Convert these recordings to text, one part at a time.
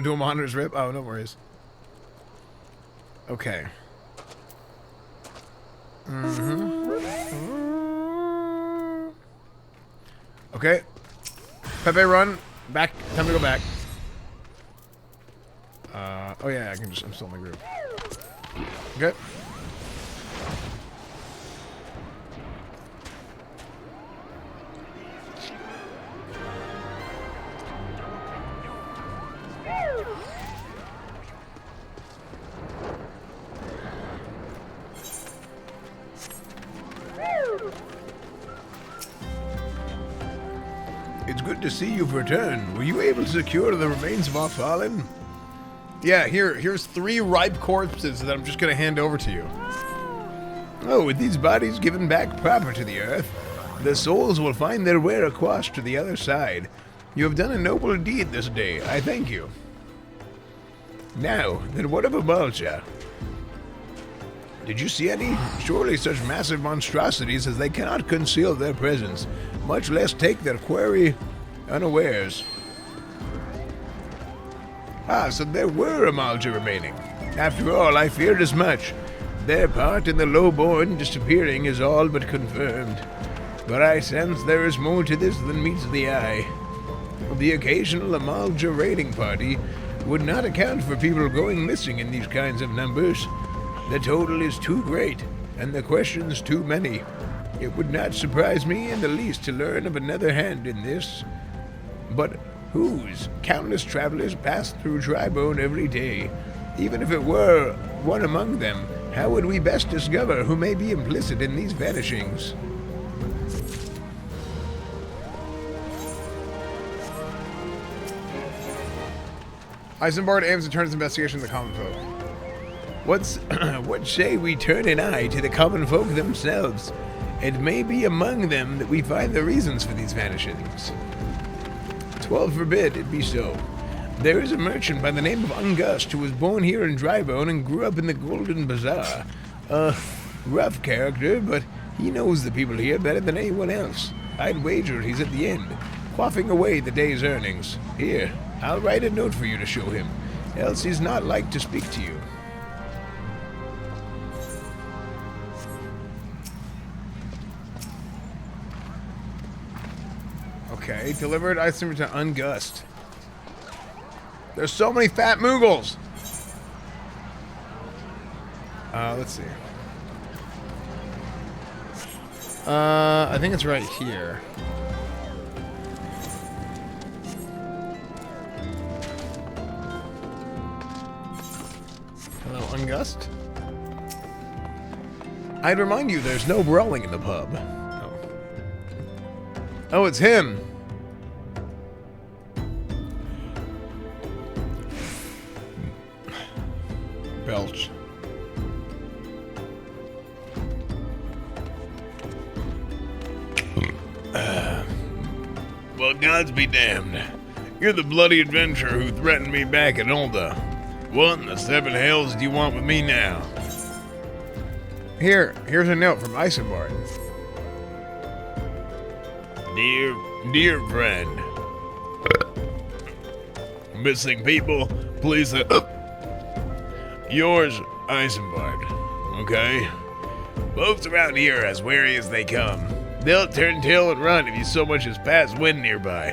Do a monitor's rip? Oh, no worries. Okay. Okay. Pepe, run. Back. Time to go back. Oh yeah, I'm still in the group. Okay. It's good to see you've returned. Were you able to secure the remains of our fallen? Yeah, here's 3 ripe corpses that I'm just gonna hand over to you. Oh, with these bodies given back proper to the earth, the souls will find their way across to the other side. You have done a noble deed this day. I thank you. Now, then what of Amalja? Did you see any? Surely such massive monstrosities as they cannot conceal their presence, much less take their quarry unawares. Ah, so there were Amalja remaining. After all, I feared as much. Their part in the lowborn disappearing is all but confirmed. But I sense there is more to this than meets the eye. The occasional Amalja raiding party would not account for people going missing in these kinds of numbers. The total is too great, and the questions too many. It would not surprise me in the least to learn of another hand in this. But whose? Countless travelers pass through Drybone every day. Even if it were one among them, how would we best discover who may be implicit in these vanishings? Isambard aims to turn his investigation to the common folk. What say we turn an eye to the common folk themselves? It may be among them that we find the reasons for these vanishings. 12 forbid it be so. There is a merchant by the name of Ungust who was born here in Drybone and grew up in the Golden Bazaar. A rough character, but he knows the people here better than anyone else. I'd wager he's at the end, quaffing away the day's earnings. Here, I'll write a note for you to show him, else he's not like to speak to you. Okay, delivered item to Ungust. There's so many fat Moogles! Let's see. I think it's right here. Hello, Ungust? I'd remind you there's no brawling in the pub. Oh, it's him! Belch. Well, gods be damned. You're the bloody adventurer who threatened me back at Ulda. What in the 7 hells do you want with me now? Here's a note from Isambard. Dear friend. Missing people, please. Yours, Isambard. Okay? Folks around here are as wary as they come. They'll turn tail and run if you so much as pass wind nearby.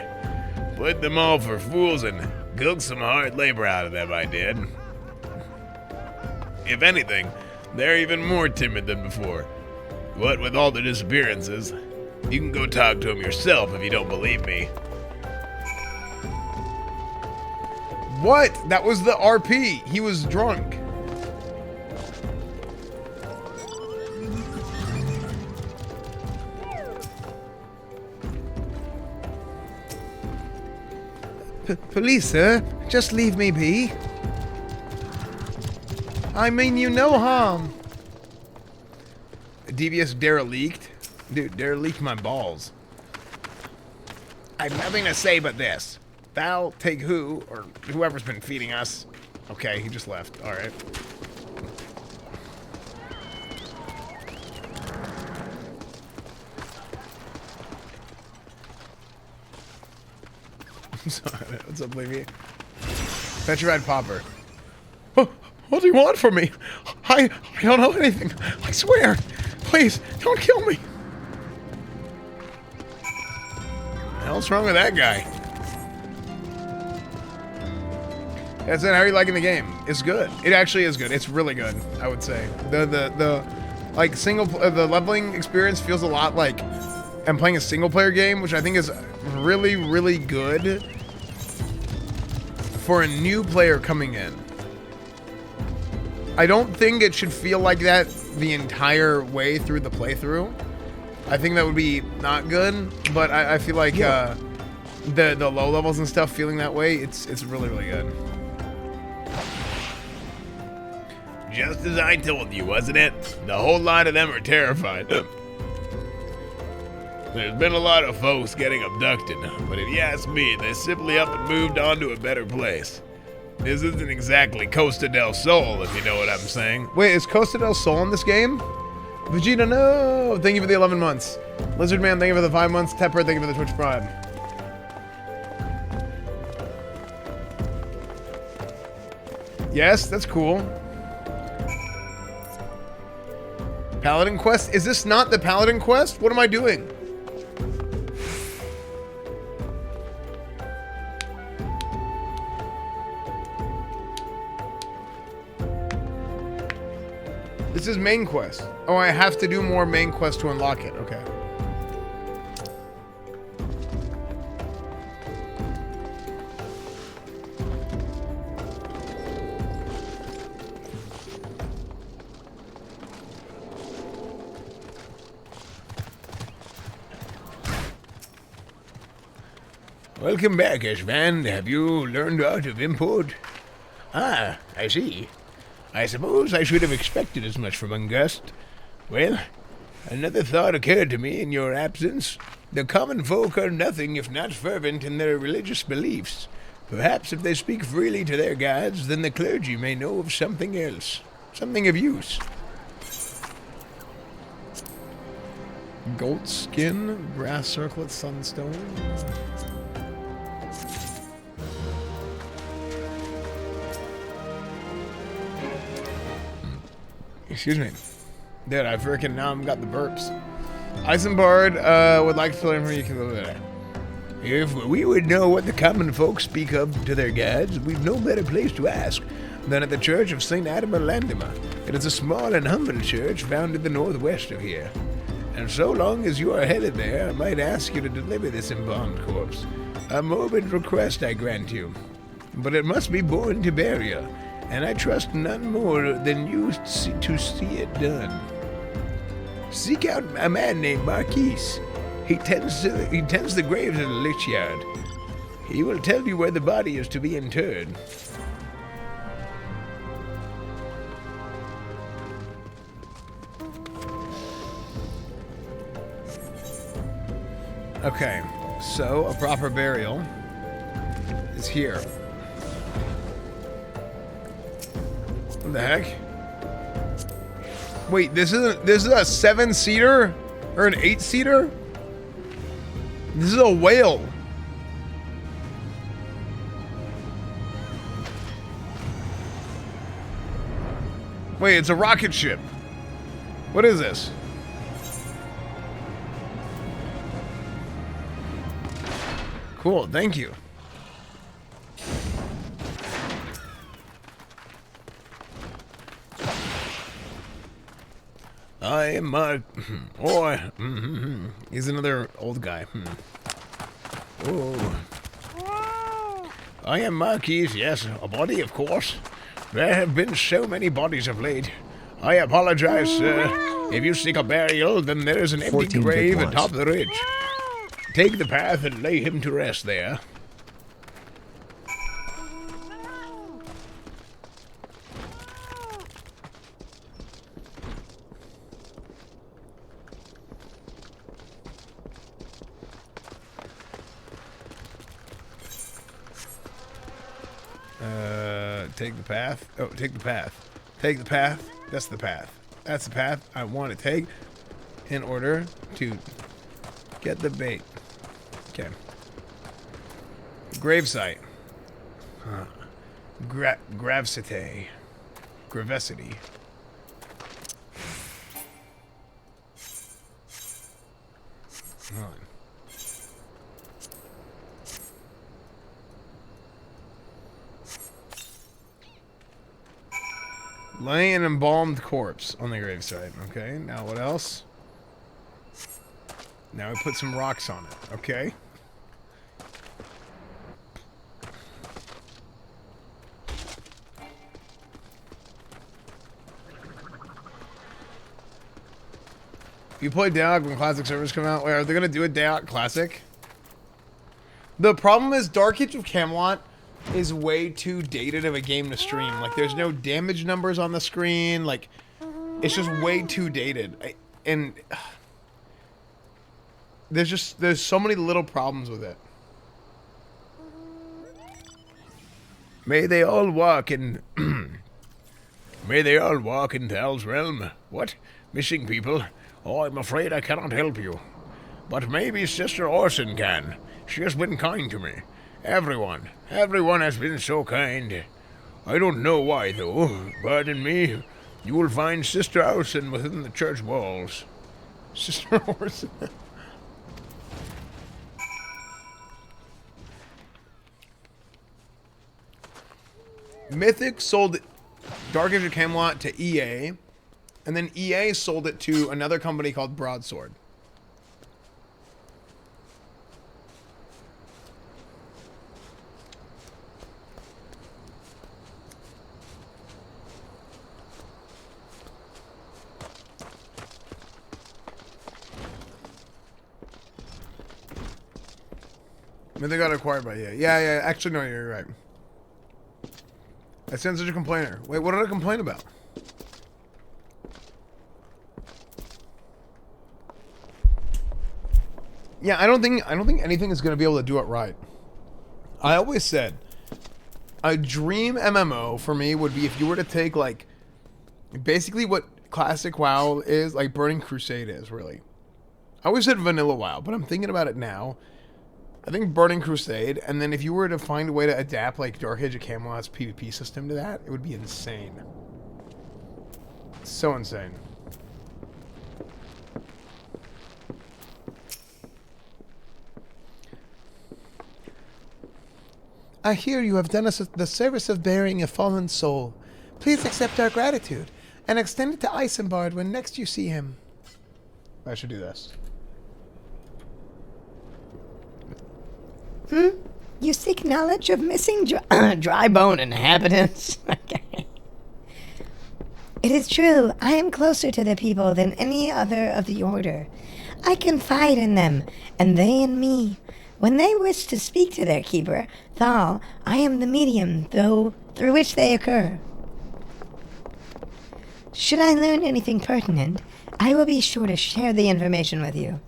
Put them all for fools and cook some hard labor out of them, I did. If anything, they're even more timid than before. What with all the disappearances, you can go talk to them yourself if you don't believe me. What? That was the RP. He was drunk. Police, sir. Just leave me be. I mean you no harm. Devious derelict? Dude, derelict my balls. I've nothing to say but this. Thou take who, or whoever's been feeding us. Okay, he just left. Alright. Sorry, what's up, Levy? Petrified Pauper. What do you want from me? I don't know anything. I swear. Please, don't kill me. What the hell's wrong with that guy? That's it. How are you liking the game? It's good. It actually is good. It's really good, I would say. The like the leveling experience feels a lot like I'm playing a single player game, which I think is really, really good for a new player coming in. I don't think it should feel like that the entire way through the playthrough. I think that would be not good, but I feel like the low levels and stuff feeling that way, it's really, really good. Just as I told you, wasn't it? The whole lot of them are terrified. There's been a lot of folks getting abducted, but if you ask me, they simply up and moved on to a better place. This isn't exactly Costa del Sol, if you know what I'm saying. Wait, is Costa del Sol in this game? Vegeta, no! Thank you for the 11 months. Lizard Man, thank you for the 5 months. Tepper, thank you for the Twitch Prime. Yes, that's cool. Paladin Quest? Is this not the Paladin Quest? What am I doing? This is main quest. Oh, I have to do more main quest to unlock it. Okay. Welcome back, Esfand. Have you learned art of import? Ah, I see. I suppose I should have expected as much from Ungust. Well, another thought occurred to me in your absence. The common folk are nothing if not fervent in their religious beliefs. Perhaps if they speak freely to their gods, then the clergy may know of something else. Something of use. Goat skin, brass circlet, sunstone. Excuse me. Dude, I freaking now I've got the burps. Eisenbard would like to fill in for you can go there. If we would know what the common folk speak of to their gods, we've no better place to ask than at the Church of St. Adama Landima. It is a small and humble church found in the northwest of here. And so long as you are headed there, I might ask you to deliver this embalmed corpse. A morbid request I grant you. But it must be borne to burial, and I trust none more than you to see it done. Seek out a man named Marquise. He tends the graves in the lich yard. He will tell you where the body is to be interred. Okay, so a proper burial is here. What the heck? Wait, this is a 7-seater or an 8-seater? This is a whale. Wait, it's a rocket ship. What is this? Cool, thank you. I am He's another old guy. Oh. I am Marquise, yes, a body, of course. There have been so many bodies of late. I apologize, sir. If you seek a burial, then there is an empty grave atop the ridge. Take the path and lay him to rest there. Take the path. Oh, take the path. Take the path. That's the path. That's the path I want to take in order to get the bait. Okay. Gravesite. Gravicity. Gravicity. Hold on. Lay an embalmed corpse on the gravesite. Okay, now what else? Now we put some rocks on it. Okay. You play Dayoc when classic servers come out? Wait, are they gonna do a Dayoc classic? The problem is Dark Age of Camelot is way too dated of a game to stream. Like, there's no damage numbers on the screen. Like, it's just way too dated. There's so many little problems with it. May they all walk in... May they all walk in Thal's realm. What? Missing people? Oh, I'm afraid I cannot help you. But maybe Sister Orson can. She has been kind to me. Everyone has been so kind. I don't know why, though. Pardon me. You will find Sister Orson within the church walls. Sister Orson. Mythic sold Dark Age of Camelot to EA, and then EA sold it to another company called Broadsword. Mythic got acquired by EA. Yeah, actually, no, you're right. I sound such a complainer. Wait, what did I complain about? Yeah, I don't think anything is going to be able to do it right. I always said a dream MMO for me would be if you were to take, like, basically what classic WoW is, like Burning Crusade is, really. I always said vanilla WoW, but I'm thinking about it now. I think Burning Crusade, and then if you were to find a way to adapt, like, Dark Age of Camelot's PvP system to that, it would be insane. So insane. I hear you have done us the service of bearing a fallen soul. Please accept our gratitude, and extend it to Isambard when next you see him. I should do this. You seek knowledge of missing dry bone inhabitants? Okay. It is true, I am closer to the people than any other of the Order. I confide in them, and they in me. When they wish to speak to their keeper, Thal, I am the medium, through which they occur. Should I learn anything pertinent, I will be sure to share the information with you.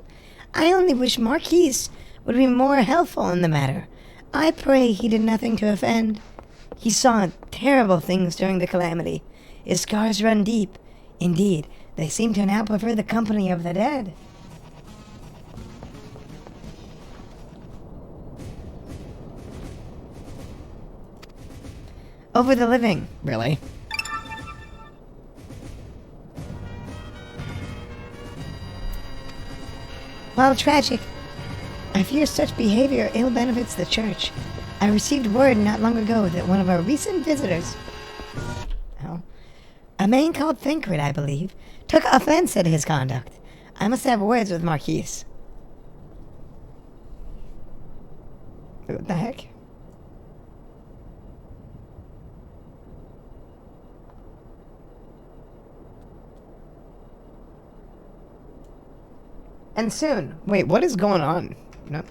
I only wish Marquise would be more helpful in the matter. I pray he did nothing to offend. He saw terrible things during the calamity. His scars run deep. Indeed, they seem to now prefer the company of the dead. Over the living, really. While tragic, I fear such behavior ill benefits the church. I received word not long ago that one of our recent visitors, a man called Thancred, I believe, took offense at his conduct. I must have words with Marquise. What the heck? And soon. Wait, what is going on? No.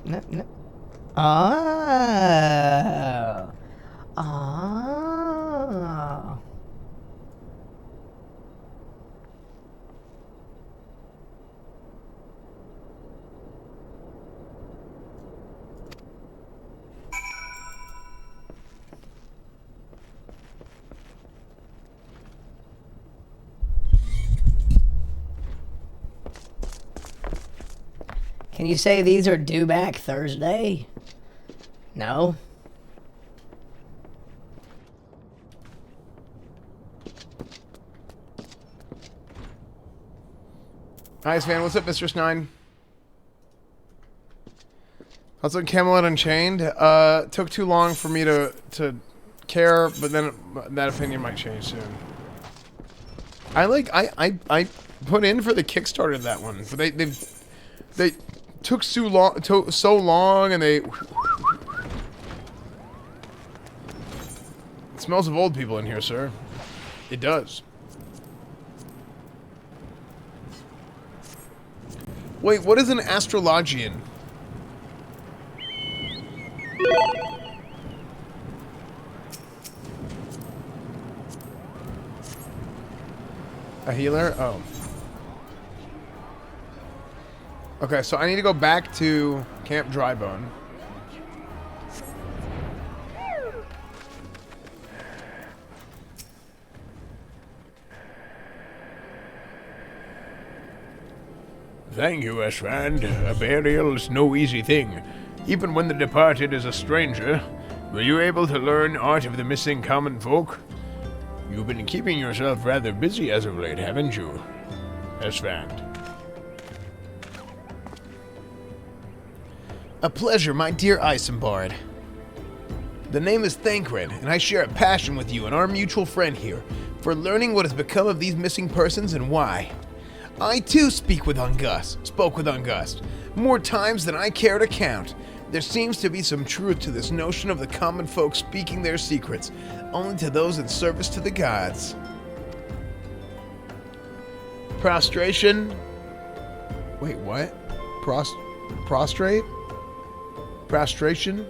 Oh. Oh. Can you say these are due back Thursday? No? Hi, Esfand. What's up, Mistress 9? Also, Camelot Unchained. Took too long for me to care, but then that opinion might change soon. I put in for the Kickstarter of that one, but they took so long, and they. It smells of old people in here, sir. It does. Wait, what is an astrologian? A healer? Oh. Okay, so I need to go back to Camp Drybone. Thank you, Esfand. A burial is no easy thing, even when the departed is a stranger. Were you able to learn aught of the missing common folk? You've been keeping yourself rather busy as of late, haven't you, Esfand? A pleasure, my dear Isambard. The name is Thancred, and I share a passion with you and our mutual friend here for learning what has become of these missing persons and why. I too spoke with Ungust, more times than I care to count. There seems to be some truth to this notion of the common folk speaking their secrets only to those in service to the gods. Prostration? Wait, what? Prostrate? Prostration?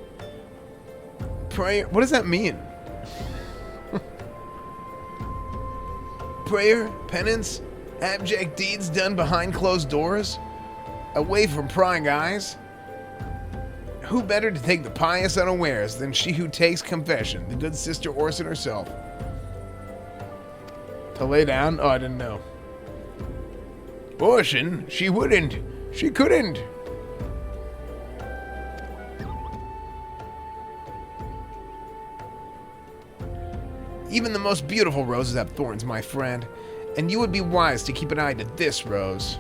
Prayer? What does that mean? Prayer? Penance? Abject deeds done behind closed doors? Away from prying eyes? Who better to take the pious unawares than she who takes confession, the good Sister Orson herself? To lay down? Oh, I didn't know. Orson? She wouldn't. She couldn't. Even the most beautiful roses have thorns, my friend, and you would be wise to keep an eye to this rose.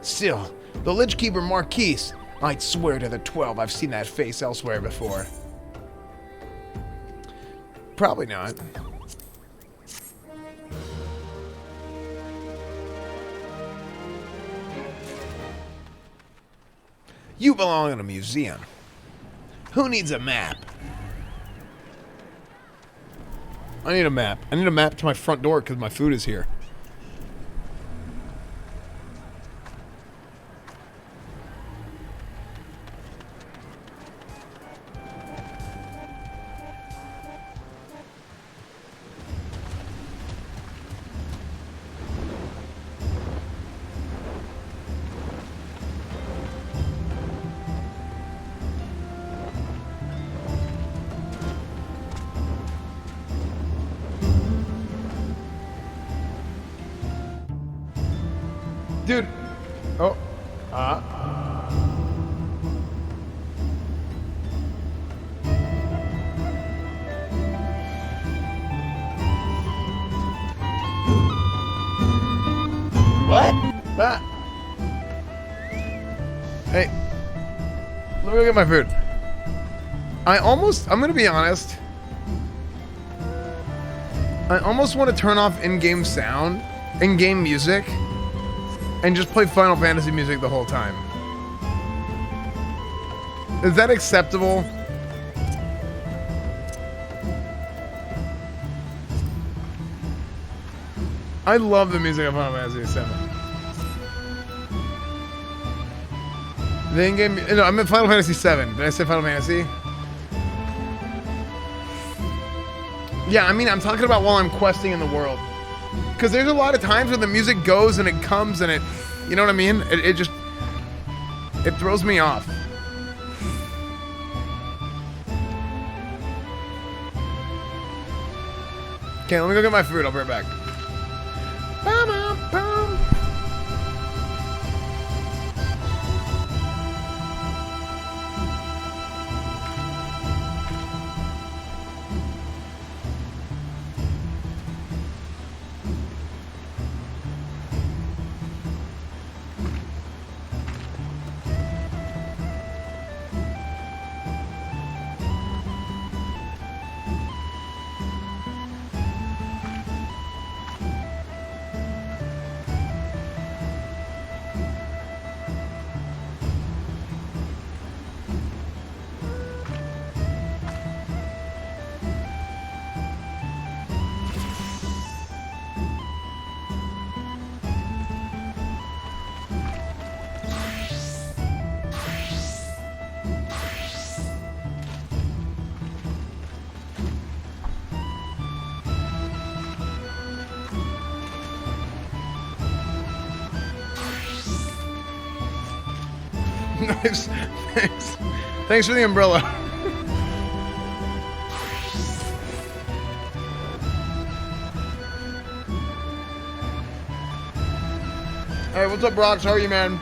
Still, the Lichkeeper Marquise, I'd swear to the 12 I've seen that face elsewhere before. Probably not. You belong in a museum. Who needs a map? I need a map. I need a map to my front door because my food is here. Dude. Oh. What? Ah. Hey. Let me go get my food. I'm gonna be honest. I almost want to turn off in-game sound, in-game music, and just play Final Fantasy music the whole time. Is that acceptable? I love the music of Final Fantasy VII. The in-game... No, I'm in Final Fantasy VII. Did I say Final Fantasy? Yeah, I mean, I'm talking about while I'm questing in the world. Because there's a lot of times when the music goes and it comes and it... You know what I mean? It just... It throws me off. Okay, let me go get my food. I'll be right back. Nice. Thanks. Thanks for the umbrella. Hey, what's up, Brox? How are you, man?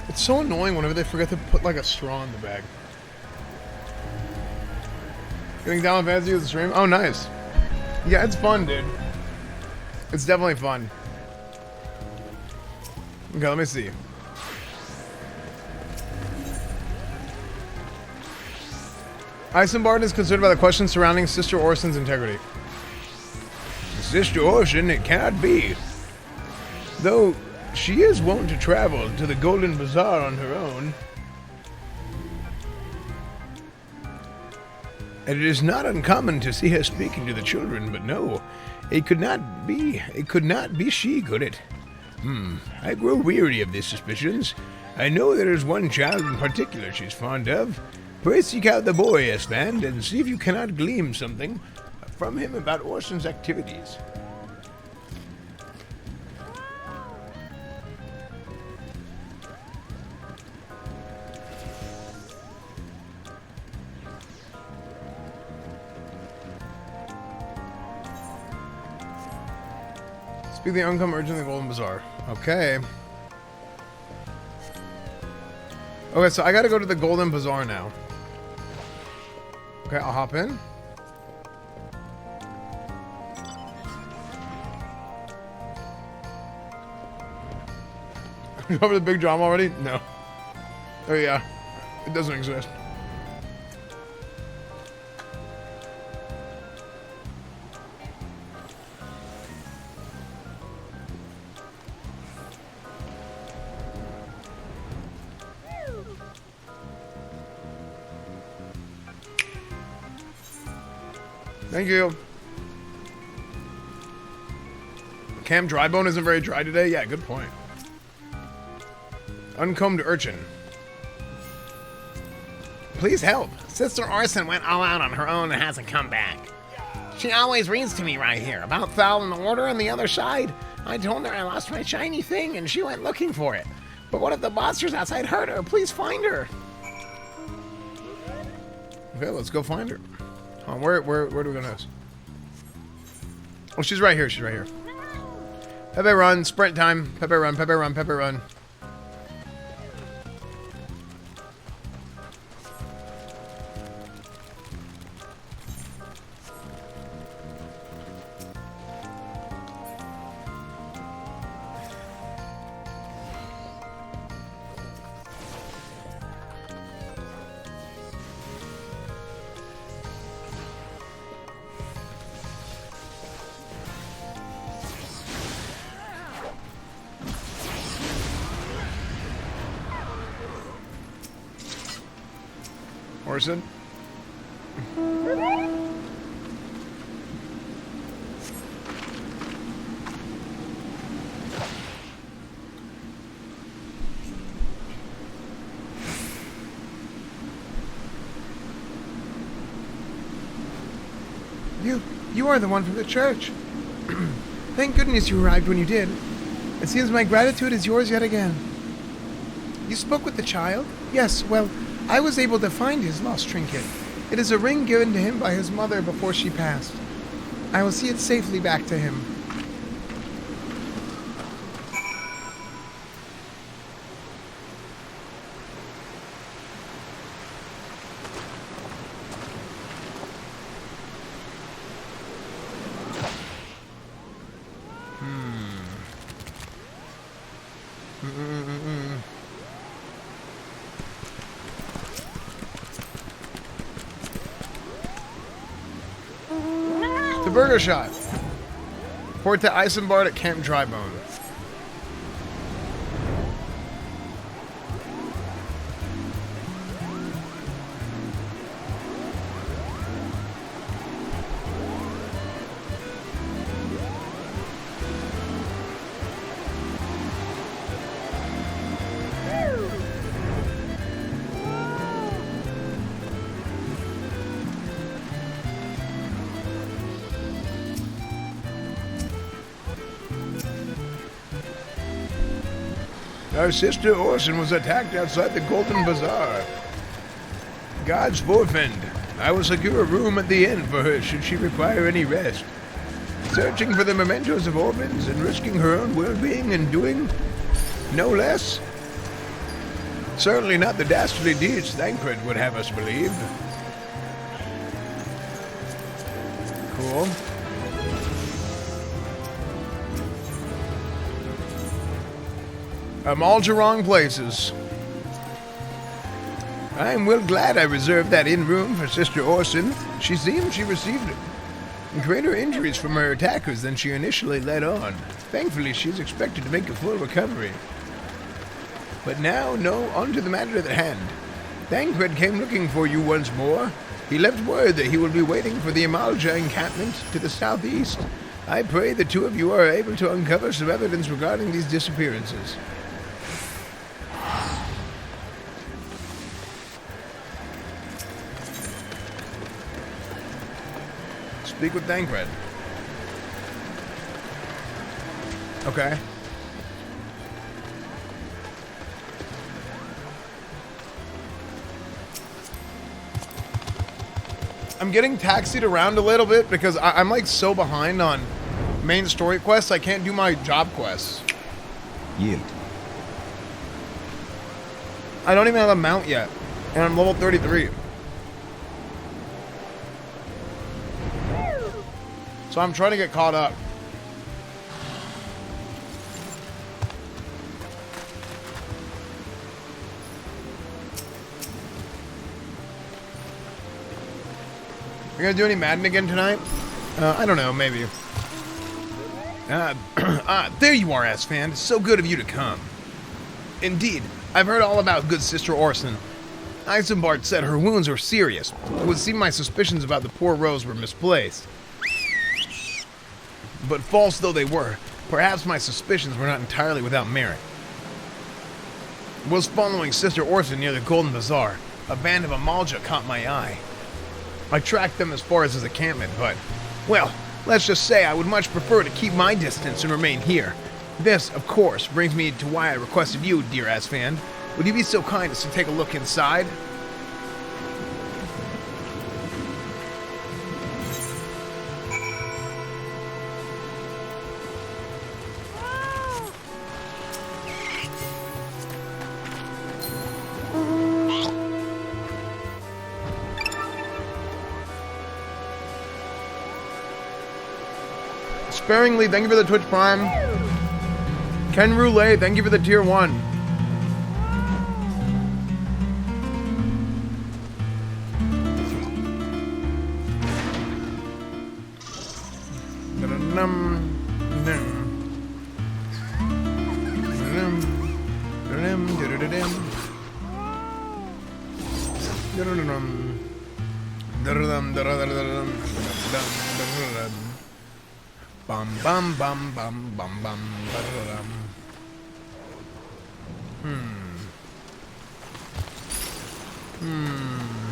It's so annoying whenever they forget to put like a straw in the bag. Getting down with fantasy with the stream? Oh, nice. Yeah, it's fun, dude. It's definitely fun. Okay, let me see. Eisenbart is concerned about the questions surrounding Sister Orson's integrity. Sister Orson, it cannot be. Though she is wont to travel to the Golden Bazaar on her own. And it is not uncommon to see her speaking to the children, but no, it could not be she, could it? I grow weary of these suspicions. I know there is one child in particular she's fond of. Pray seek out the boy, Esfand, and see if you cannot glean something from him about Orson's activities. Speak the income urgent in the Golden Bazaar. Okay. Okay, so I gotta go to the Golden Bazaar now. Okay, I'll hop in. You over the big drama already? No. Oh yeah. It doesn't exist. Thank you. Cam Drybone isn't very dry today? Yeah, good point. Uncombed urchin. Please help. Sister Orson went all out on her own and hasn't come back. She always reads to me right here about foul and order on the other side. I told her I lost my shiny thing and she went looking for it. But what if the monsters outside hurt her? Please find her. Okay, let's go find her. Where do we go next? Oh, she's right here. She's right here. Pepe run, sprint time. Pepe run, Pepe run, Pepe run. Orson? You are the one from the church. Thank goodness you arrived when you did. It seems my gratitude is yours yet again. You spoke with the child? Yes, well, I was able to find his lost trinket. It is a ring given to him by his mother before she passed. I will see it safely back to him. Burger shot. Report to Esfand at Camp Drybone. Our sister Orson was attacked outside the Golden Bazaar. God's forfend. I will secure a room at the inn for her should she require any rest. Searching for the mementos of orphans and risking her own well-being and doing no less. Certainly not the dastardly deeds Thancred would have us believe. Cool. I'm all to wrong places. I am well glad I reserved that inn room for Sister Orson. She seemed she received greater injuries from her attackers than she initially let on. Thankfully, she is expected to make a full recovery. But now, on to the matter at hand. Thancred came looking for you once more. He left word that he will be waiting for the Amalja encampment to the southeast. I pray the two of you are able to uncover some evidence regarding these disappearances. Speak with Thancred. Okay. I'm getting taxied around a little bit because I'm like so behind on main story quests. I can't do my job quests. Yield. I don't even have a mount yet, and I'm level 33. So I'm trying to get caught up. Are you gonna do any Madden again tonight? I don't know, maybe. There you are, Esfand. It's so good of you to come. Indeed, I've heard all about good Sister Orson. Esfand said her wounds were serious. It would seem my suspicions about the poor Rose were misplaced. But false though they were, perhaps my suspicions were not entirely without merit. Was following Sister Orson near the Golden Bazaar. A band of Amalja caught my eye. I tracked them as far as his encampment, but, well, let's just say I would much prefer to keep my distance and remain here. This, of course, brings me to why I requested you, dear Esfand. Would you be so kind as to take a look inside? Sparingly, thank you for the Twitch Prime. Ken Roulette, thank you for the tier 1. Bum bum bum bum bum bum ba-da-dum.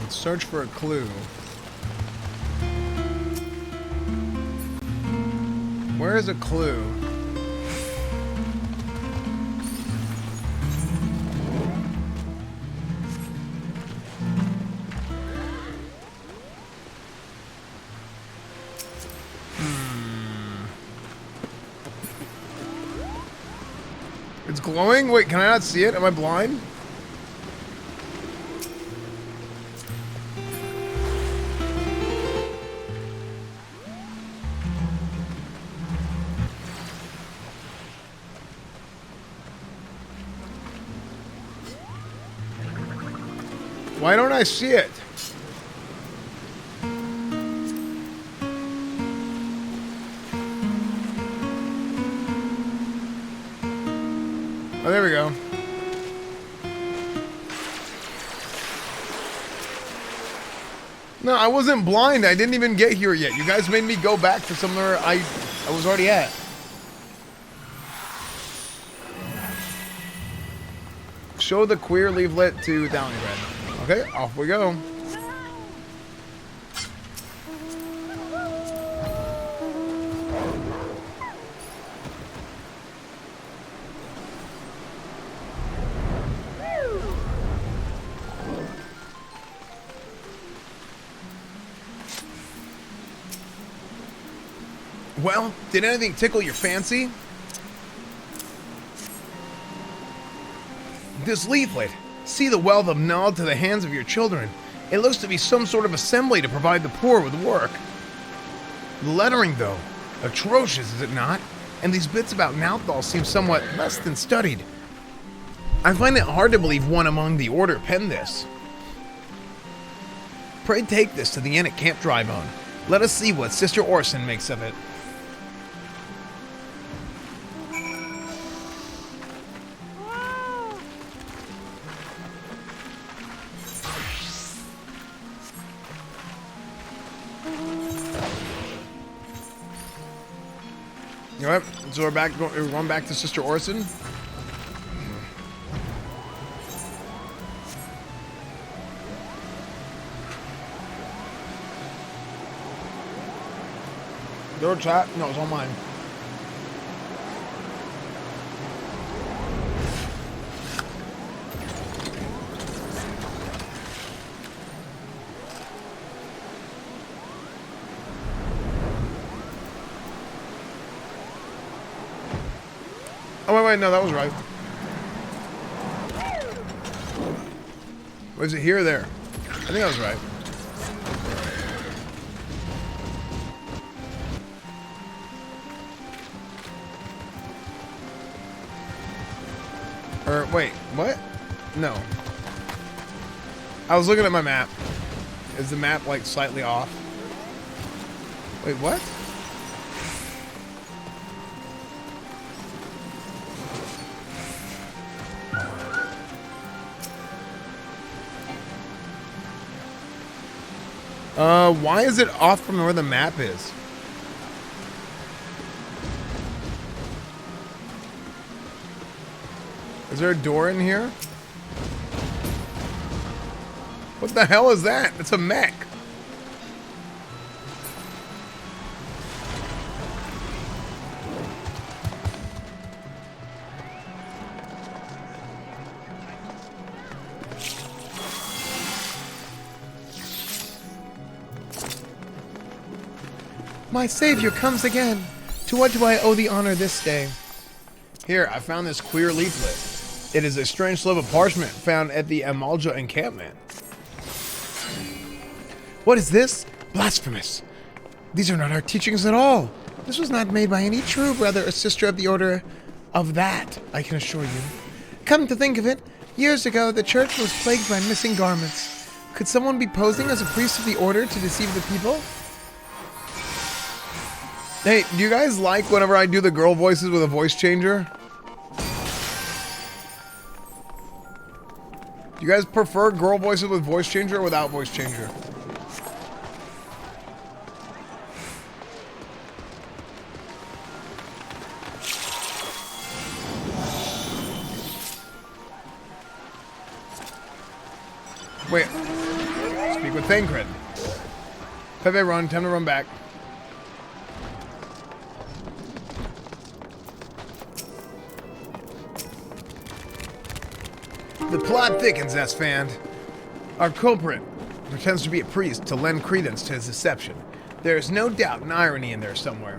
Search for a clue. Where is a clue? It's glowing? Wait, can I not see it? Am I blind? Why don't I see it? there we go. No, I wasn't blind. I didn't even get here yet. You guys made me go back to somewhere I was already at. Show the queer leaflet to Downingbred. Okay, off we go. Well, did anything tickle your fancy? This leaflet. See the wealth of knowledge to the hands of your children. It looks to be some sort of assembly to provide the poor with work. The lettering, though, atrocious, is it not? And these bits about Nalthal seem somewhat less than studied. I find it hard to believe one among the Order penned this. Pray take this to the inn at Camp Drybone. Let us see what Sister Orson makes of it. You know what? So we're going back to Sister Orson. Your chat? No, it's on mine. Oh, wait, no, that was right. Was it here or there? I think that was right. Or, wait, what? No. I was looking at my map. Is the map, like, slightly off? Wait, what? Why is it off from where the map is? Is there a door in here? What the hell is that? It's a mech. My savior comes again. To what do I owe the honor this day? Here, I found this queer leaflet. It is a strange slip of parchment found at the Amalja encampment. What is this? Blasphemous. These are not our teachings at all. This was not made by any true brother or sister of the order of that, I can assure you. Come to think of it, years ago the church was plagued by missing garments. Could someone be posing as a priest of the order to deceive the people? Hey, do you guys like whenever I do the girl voices with a voice changer? Do you guys prefer girl voices with voice changer or without voice changer? Wait. Speak with Thancred. Pepe, run. Time to run back. The plot thickens, Esfand. Our culprit pretends to be a priest to lend credence to his deception. There is no doubt an irony in there somewhere.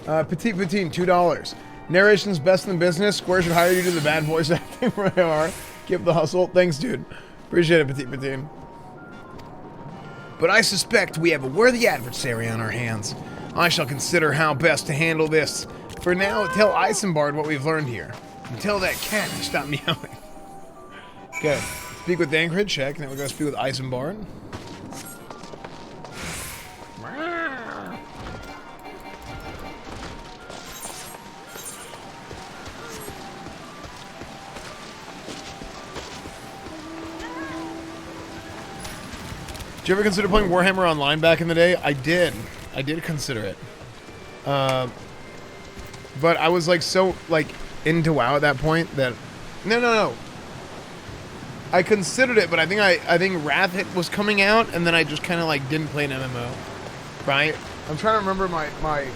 Petit Poutine, $2. Narration's best in the business. Square should hire you to do the bad voice acting for AR. Give the hustle. Thanks, dude. Appreciate it, Petit Poutine. But I suspect we have a worthy adversary on our hands. I shall consider how best to handle this. For now, tell Isambard what we've learned here. And tell that cat to stop meowing. Okay. Speak with Thancred, check. Now we're going to speak with Isambard. Did you ever consider playing Warhammer Online back in the day? I did. I did consider it. But I was like so like into WoW at that point that no. I considered it, but I think Wrath Hit was coming out, and then I just kind of like didn't play an MMO. Right? I'm trying to remember I'm trying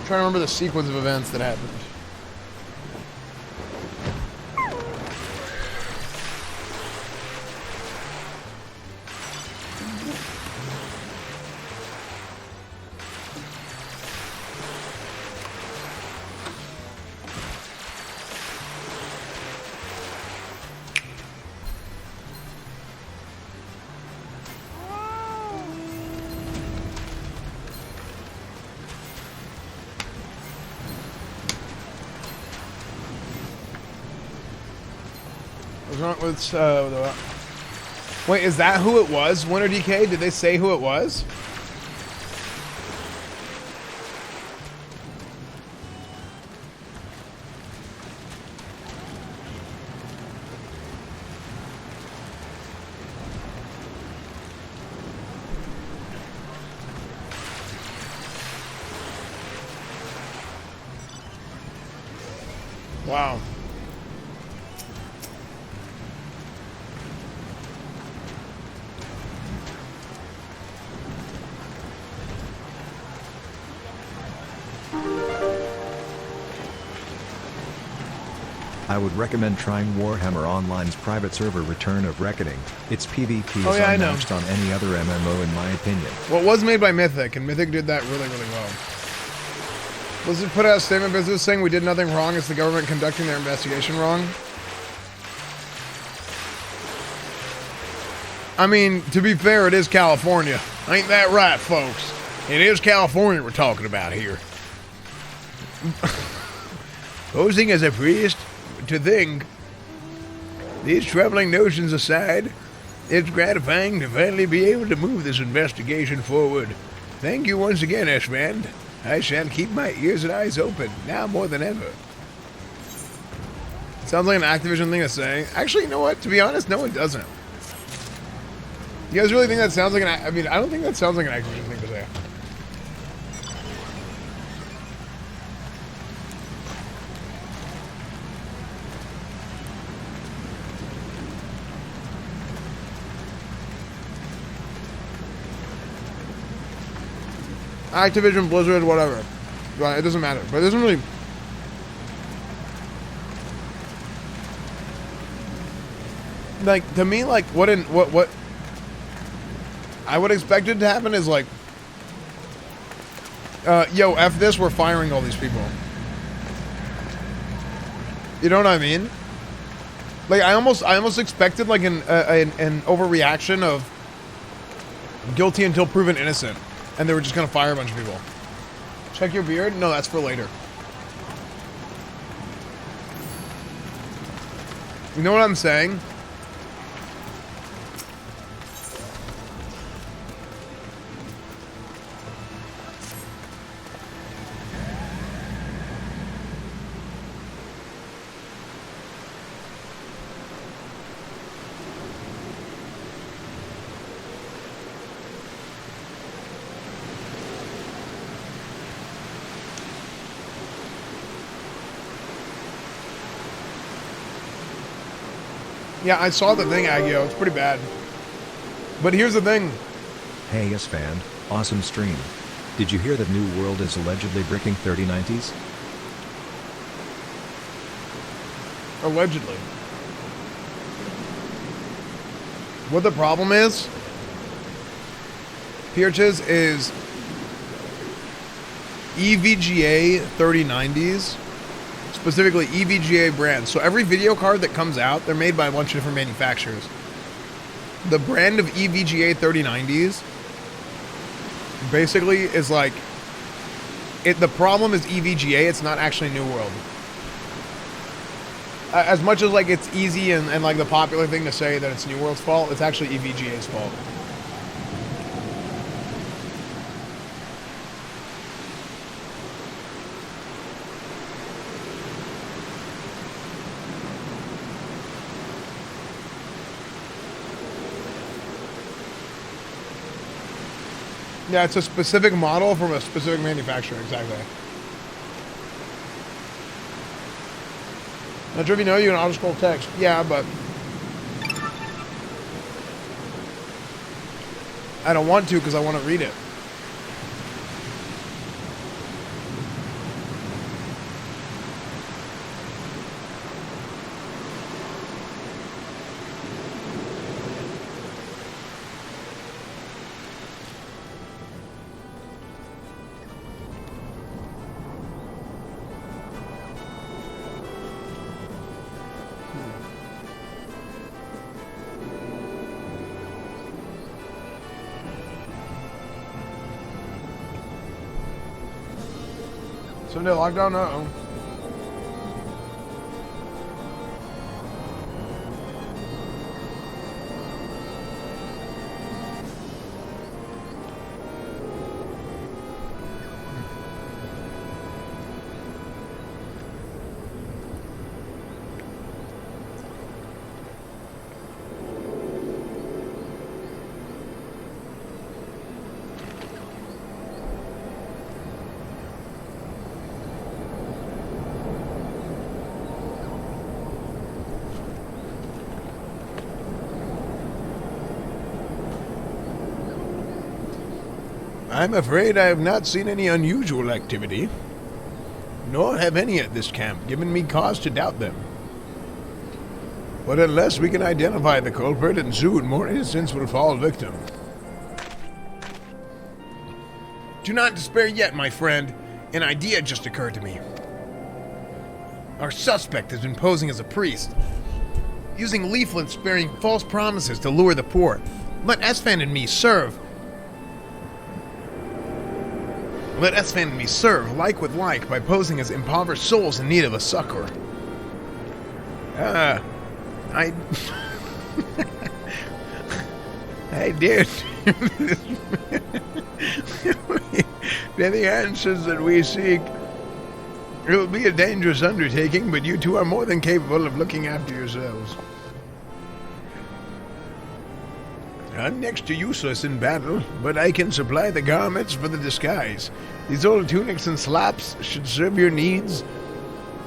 to remember the sequence of events that happened. Wait, is that who it was? Winter DK? Did they say who it was? Wow. I would recommend trying Warhammer Online's private server Return of Reckoning. Its PvP is unmatched on any other MMO in my opinion. Well, it was made by Mythic, and Mythic did that really, really well. Blizzard put out a statement business saying we did nothing wrong, it's the government conducting their investigation wrong. I mean, to be fair, it is California. Ain't that right, folks? It is California we're talking about here. Posing as a priest, to think, these troubling notions aside, it's gratifying to finally be able to move this investigation forward. Thank you once again, Esfand. I shall keep my ears and eyes open, now more than ever. Sounds like an Activision thing to say. Actually, you know what? To be honest, no, it doesn't. You guys really think that sounds like an... I mean, I don't think that sounds like an Activision thing to say. Activision, Blizzard, whatever. Right, it doesn't matter. But it doesn't really... Like, to me, like, what I would expect it to happen is, like... yo, F this, we're firing all these people. You know what I mean? Like, I almost expected, like, an overreaction of guilty until proven innocent. And they were just gonna fire a bunch of people. Check your beard? No, that's for later. You know what I'm saying? Yeah, I saw the thing, Agio. It's pretty bad. But here's the thing. Hey Esfand, awesome stream. Did you hear that New World is allegedly bricking 3090s? Allegedly. What the problem is, Peerches, is EVGA 3090s, specifically EVGA brands. So every video card that comes out, they're made by a bunch of different manufacturers. The brand of EVGA 3090s basically is like, the problem is EVGA, it's not actually New World. As much as like it's easy and like the popular thing to say that it's New World's fault, it's actually EVGA's fault. Yeah, it's a specific model from a specific manufacturer, exactly. Not sure if you know, you can auto scroll text. Yeah, but I don't want to because I want to read it. Sunday lockdown? Uh-oh. I'm afraid I have not seen any unusual activity, nor have any at this camp given me cause to doubt them. But unless we can identify the culprit, and soon more innocents will fall victim. Do not despair yet, my friend. An idea just occurred to me. Our suspect has been posing as a priest, using leaflets bearing false promises to lure the poor. Let Esfand and me serve. Let Esfand and me serve, like with like, by posing as impoverished souls in need of a succor. I did. They're the answers that we seek. It will be a dangerous undertaking, but you two are more than capable of looking after yourselves. I'm next to useless in battle, but I can supply the garments for the disguise. These old tunics and slops should serve your needs,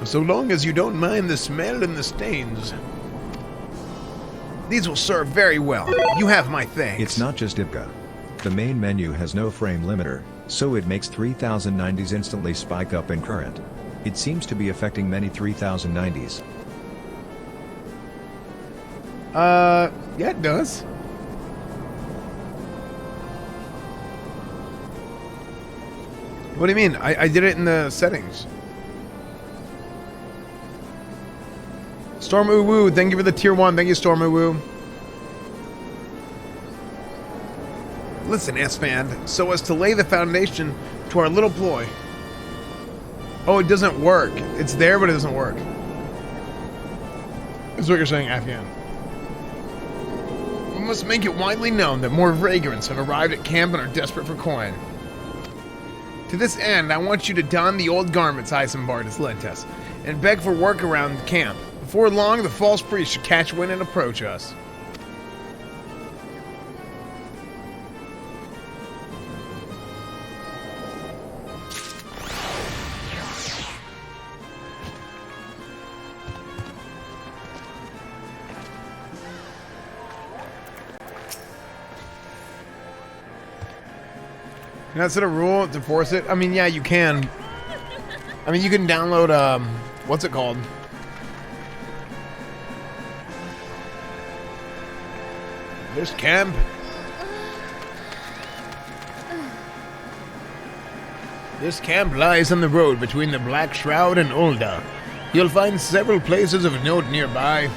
so long as you don't mind the smell and the stains. These will serve very well. You have my thanks. It's not just Ibka. The main menu has no frame limiter, so it makes 3090s instantly spike up in current. It seems to be affecting many 3090s. Yeah, it does. What do you mean? I did it in the settings. Storm Uwu, thank you for the tier 1. Thank you, Storm Uwu. Listen, Esfand, so as to lay the foundation to our little ploy. Oh, it doesn't work. It's there, but it doesn't work. That's what you're saying, Afghan. We must make it widely known that more vagrants have arrived at camp and are desperate for coin. To this end, I want you to don the old garments Isambard has lent us, and beg for work around the camp. Before long, the false priest should catch wind and approach us. And that's a rule to force it. I mean, yeah, you can. I mean, you can download, what's it called? This camp. This camp lies on the road between the Black Shroud and Ulda. You'll find several places of note nearby.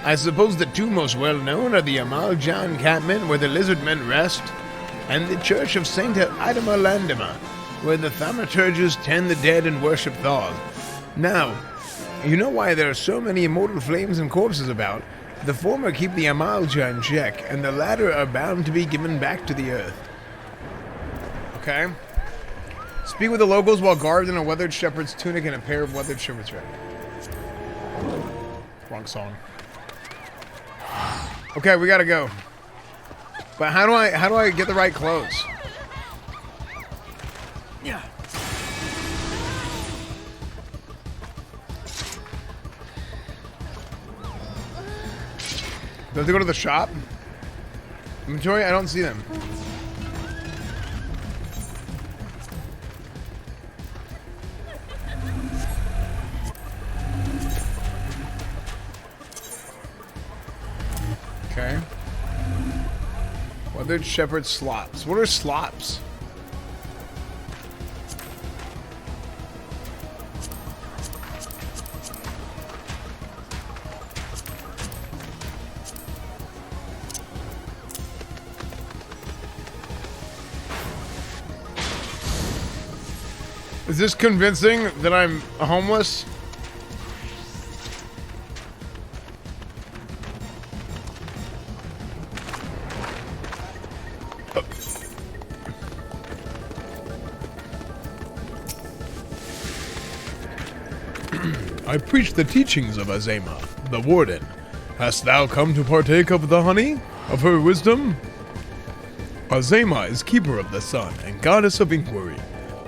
I suppose the two most well-known are the Amaljan encampment, where the lizard men rest, and the Church of Saint Idema Landema, where the thaumaturges tend the dead and worship Thal. Now, you know why there are so many immortal flames and corpses about? The former keep the Amalja in check, and the latter are bound to be given back to the earth. Okay. Speak with the locals while garbed in a weathered shepherd's tunic and a pair of weathered shepherd's red. Wrong song. Okay, we gotta go. But how do I get the right clothes? Do I have to go to the shop? Inventory? I don't see them. Okay. Weathered shepherd slops. What are slops? Is this convincing that I'm homeless? I preach the teachings of Azema, the warden. Hast thou come to partake of the honey, of her wisdom? Azema is keeper of the sun and goddess of inquiry.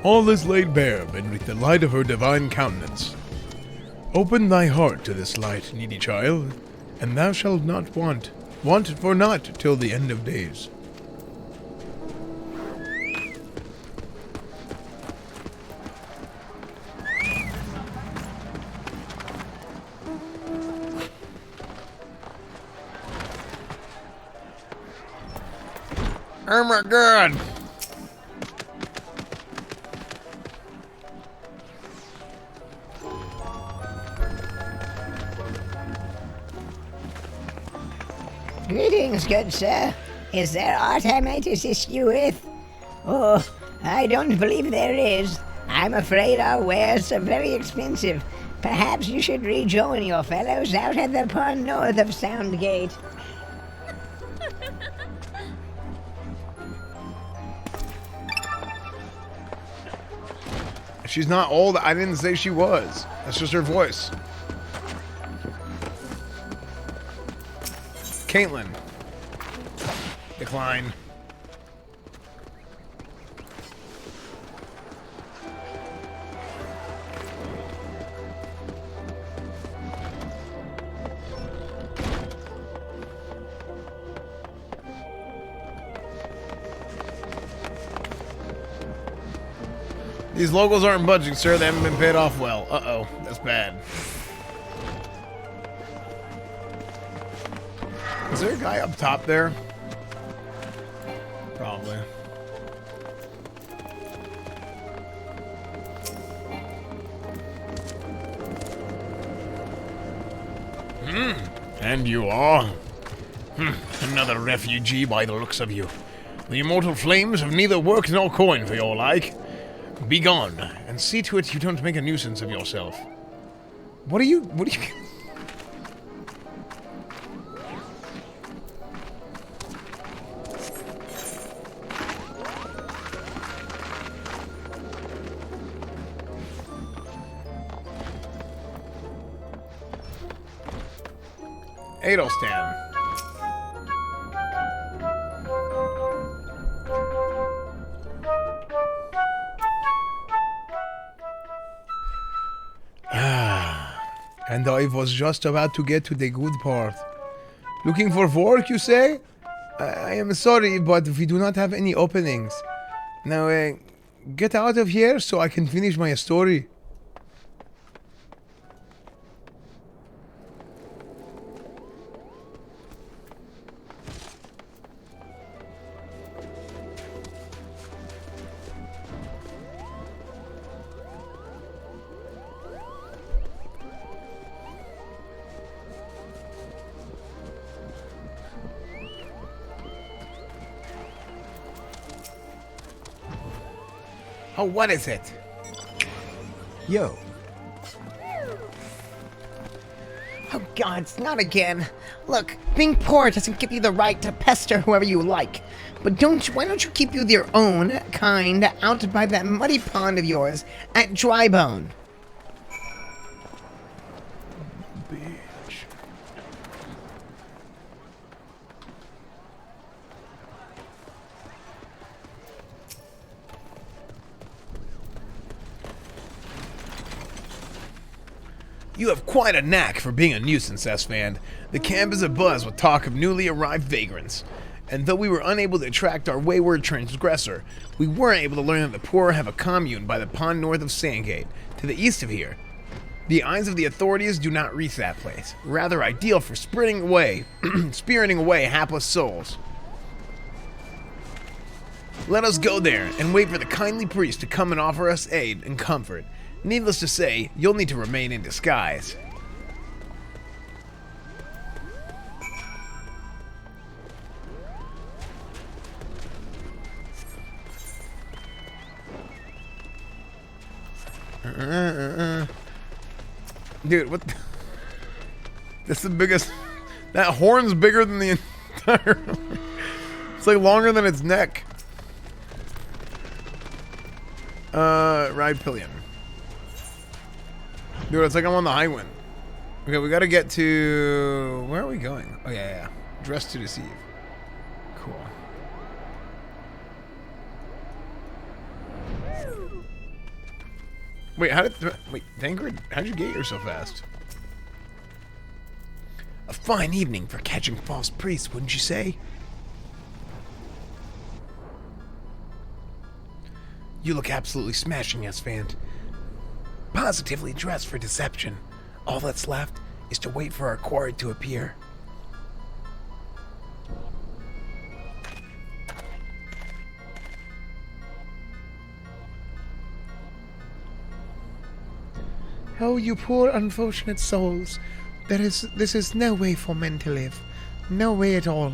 All is laid bare beneath the light of her divine countenance. Open thy heart to this light, needy child, and thou shalt not want for naught till the end of days. Oh my god! Greetings, good sir. Is there aught I might assist you with? Oh, I don't believe there is. I'm afraid our wares are very expensive. Perhaps you should rejoin your fellows out at the pond north of Soundgate. She's not old. I didn't say she was. That's just her voice. Caitlin. Decline. These locals aren't budging, sir. They haven't been paid off well. Uh-oh. That's bad. Is there a guy up top there? Probably. And you are? Another refugee by the looks of you. The immortal flames have neither work nor coin for your like. Be gone, and see to it you don't make a nuisance of yourself. What are you... Adelstan. And I was just about to get to the good part. Looking for work, you say? I am sorry, but we do not have any openings. Now, get out of here so I can finish my story. Oh, what is it? Yo. Oh God, it's not again. Look, being poor doesn't give you the right to pester whoever you like. But why don't you keep your own kind out by that muddy pond of yours at Drybone? You have quite a knack for being a nuisance, Esfand. The camp is abuzz with talk of newly arrived vagrants. And though we were unable to attract our wayward transgressor, we were able to learn that the poor have a commune by the pond north of Sandgate, to the east of here. The eyes of the authorities do not reach that place, rather ideal for spiriting away hapless souls. Let us go there and wait for the kindly priest to come and offer us aid and comfort. Needless to say, you'll need to remain in disguise. Dude, what the... That's the biggest... That horn's bigger than the entire... It's like longer than its neck. Ride pillion. Dude, it's like I'm on the high wind. Okay, we gotta get to... Where are we going? Oh, yeah. Dress to deceive. Cool. Wait, wait, Tancred, how'd you get here so fast? A fine evening for catching false priests, wouldn't you say? You look absolutely smashing, Esfand. Positively dressed for deception. All that's left is to wait for our quarry to appear. Oh, you poor unfortunate souls. This is no way for men to live. No way at all.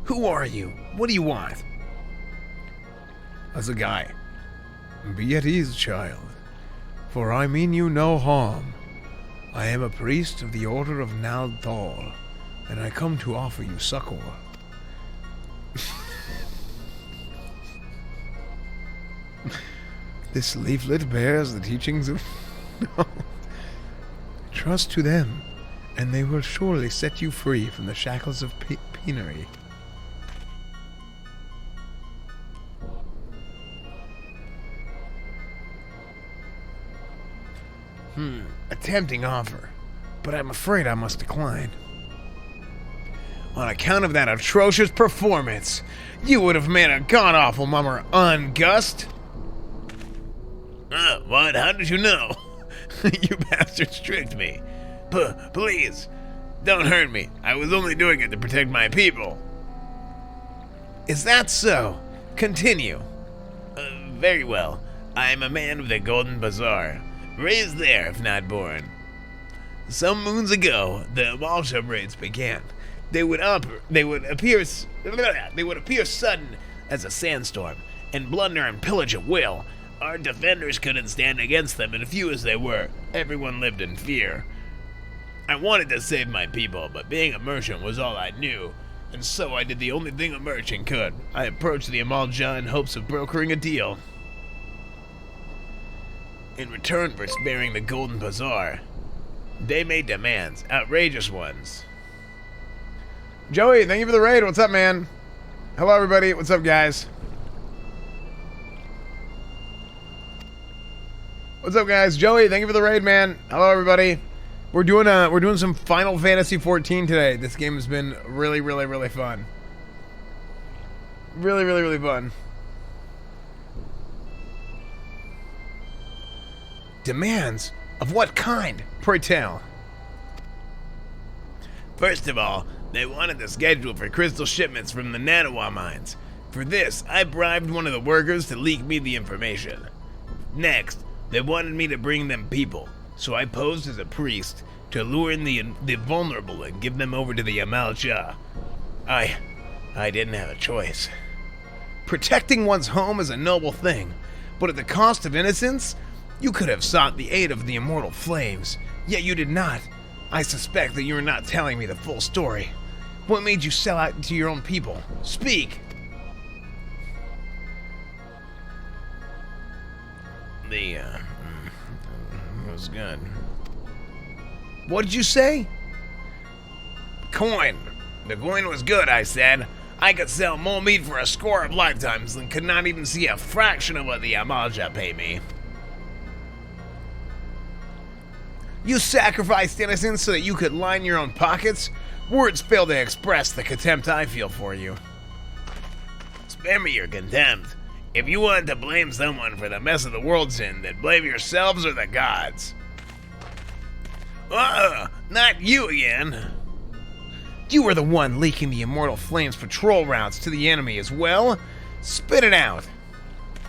Who are you? What do you want? As a guy. Be at ease, child, for I mean you no harm. I am a priest of the Order of Naldal, and I come to offer you succor. This leaflet bears the teachings of... Trust to them, and they will surely set you free from the shackles of penury. A tempting offer, but I'm afraid I must decline. On account of that atrocious performance, you would have made a god-awful mummer ungust. What? How did you know? You bastards tricked me. Please, don't hurt me. I was only doing it to protect my people. Is that so? Continue. Very well. I am a man of the Golden Bazaar. Raised there, if not born. Some moons ago, the Amalsham raids began. They would appear sudden as a sandstorm, and blunder and pillage at will. Our defenders couldn't stand against them, and few as they were, everyone lived in fear. I wanted to save my people, but being a merchant was all I knew, and so I did the only thing a merchant could. I approached the Amalja in hopes of brokering a deal. In return for sparing the Golden Bazaar, they made demands, outrageous ones. Joey, thank you for the raid. What's up, man? Hello, everybody. What's up, guys? What's up, guys? Joey, thank you for the raid, man. Hello, everybody. We're doing some Final Fantasy 14 today. This game has been really, really, really fun. Really, really, really fun. Demands? Of what kind? Pray tell. First of all, they wanted the schedule for crystal shipments from the Nanawa mines. For this, I bribed one of the workers to leak me the information. Next, they wanted me to bring them people, so I posed as a priest to lure in the vulnerable and give them over to the Amal Shah. I didn't have a choice. Protecting one's home is a noble thing, but at the cost of innocence? You could have sought the aid of the immortal flames, yet you did not. I suspect that you are not telling me the full story. What made you sell out to your own people? Speak! It was good. What did you say? Coin. The coin was good, I said. I could sell more meat for a score of lifetimes than could not even see a fraction of what the Amalja pay me. You sacrificed innocence so that you could line your own pockets? Words fail to express the contempt I feel for you. Spare me your contempt. If you want to blame someone for the mess of the world's in, then blame yourselves or the gods. Not you again. You were the one leaking the Immortal Flames patrol routes to the enemy as well? Spit it out.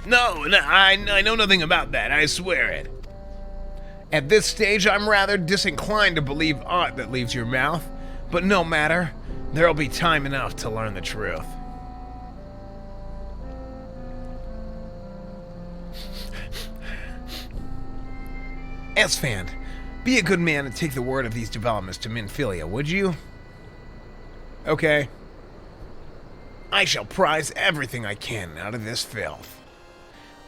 No, I know nothing about that, I swear it. At this stage, I'm rather disinclined to believe aught that leaves your mouth, but no matter, there'll be time enough to learn the truth. Esfand, be a good man and take the word of these developments to Minfilia, would you? Okay. I shall prize everything I can out of this filth.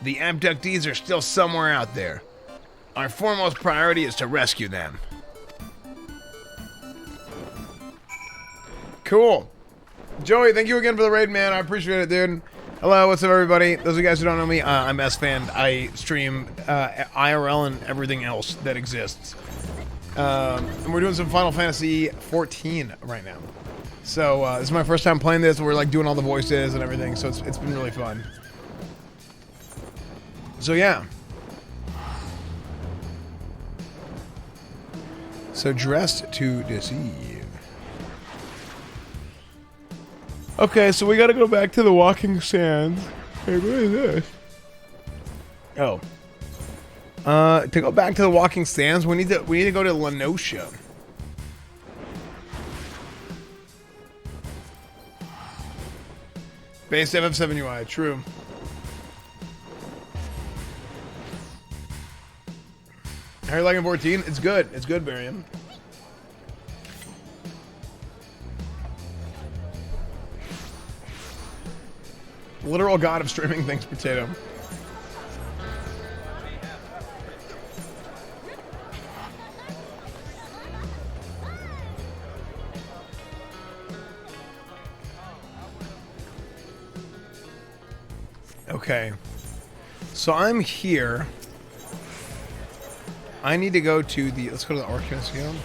The abductees are still somewhere out there. Our foremost priority is to rescue them. Cool. Joey, thank you again for the raid, man. I appreciate it, dude. Hello, what's up, everybody? Those of you guys who don't know me, I'm Esfand. I stream IRL and everything else that exists. And we're doing some Final Fantasy 14 right now. So this is my first time playing this. We're like doing all the voices and everything, so it's been really fun. So yeah. So dressed to deceive. Okay, so we gotta go back to the walking sands. Hey, what is this? Oh. To go back to the walking sands, we need to go to Lenosha. Base FF7 UI, true. How are you liking 14? It's good. It's good, Barium. Literal god of streaming, thanks, Potato. Okay. So I'm here. I need to go to the... Let's go to the Arcanist Guild.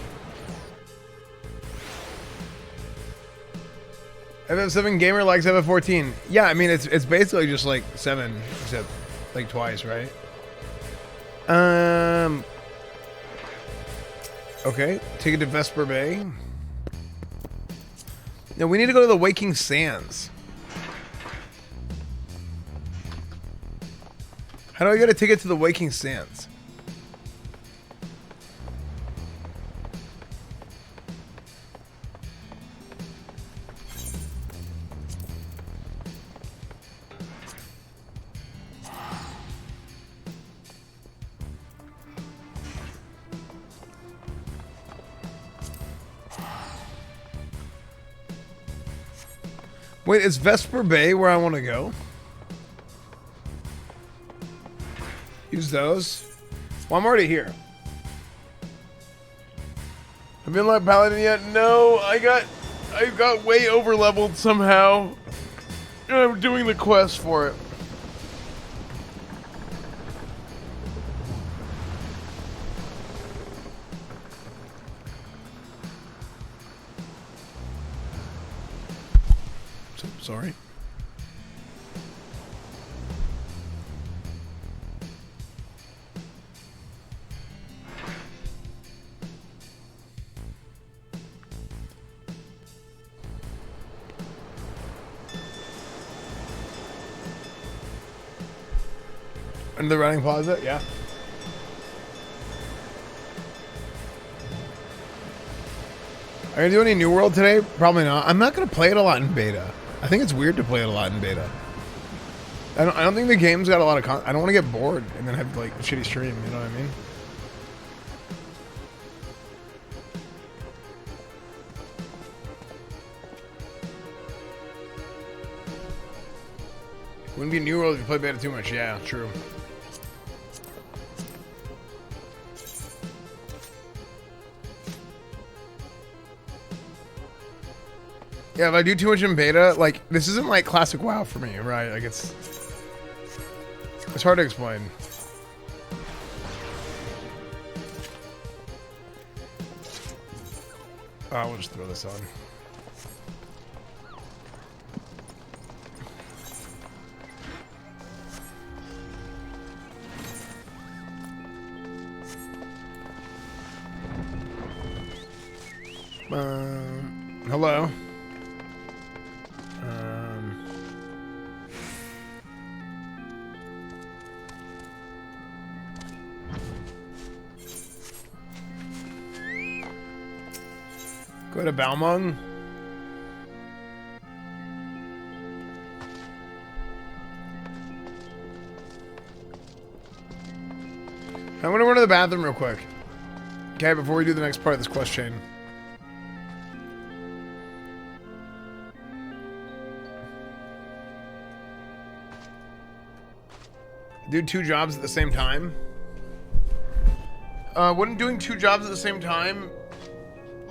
FF7 gamer likes FF14. Yeah, I mean, it's basically just like 7, except like twice, right? Okay, take it to Vesper Bay. Now we need to go to the Waking Sands. How do I get a ticket to the Waking Sands? Wait, is Vesper Bay where I want to go? Use those. Well, I'm already here. Have you unlocked Paladin yet? No, I got way over leveled somehow. And I'm doing the quest for it. Sorry. In the running plaza, yeah. Are you gonna do any New World today? Probably not. I'm not gonna play it a lot in beta. I think it's weird to play it a lot in beta. I don't think the game's got a lot of I don't want to get bored and then have like a shitty stream, you know what I mean? Wouldn't be New World if you play beta too much. Yeah, true. Yeah, if I do too much in beta, like, this isn't like classic WoW for me, right? Like, it's hard to explain. We'll just throw this on. Hello? Go to Balmung. I'm gonna run to the bathroom real quick. Okay, before we do the next part of this quest chain. Do 2 jobs at the same time? Wouldn't doing 2 jobs at the same time...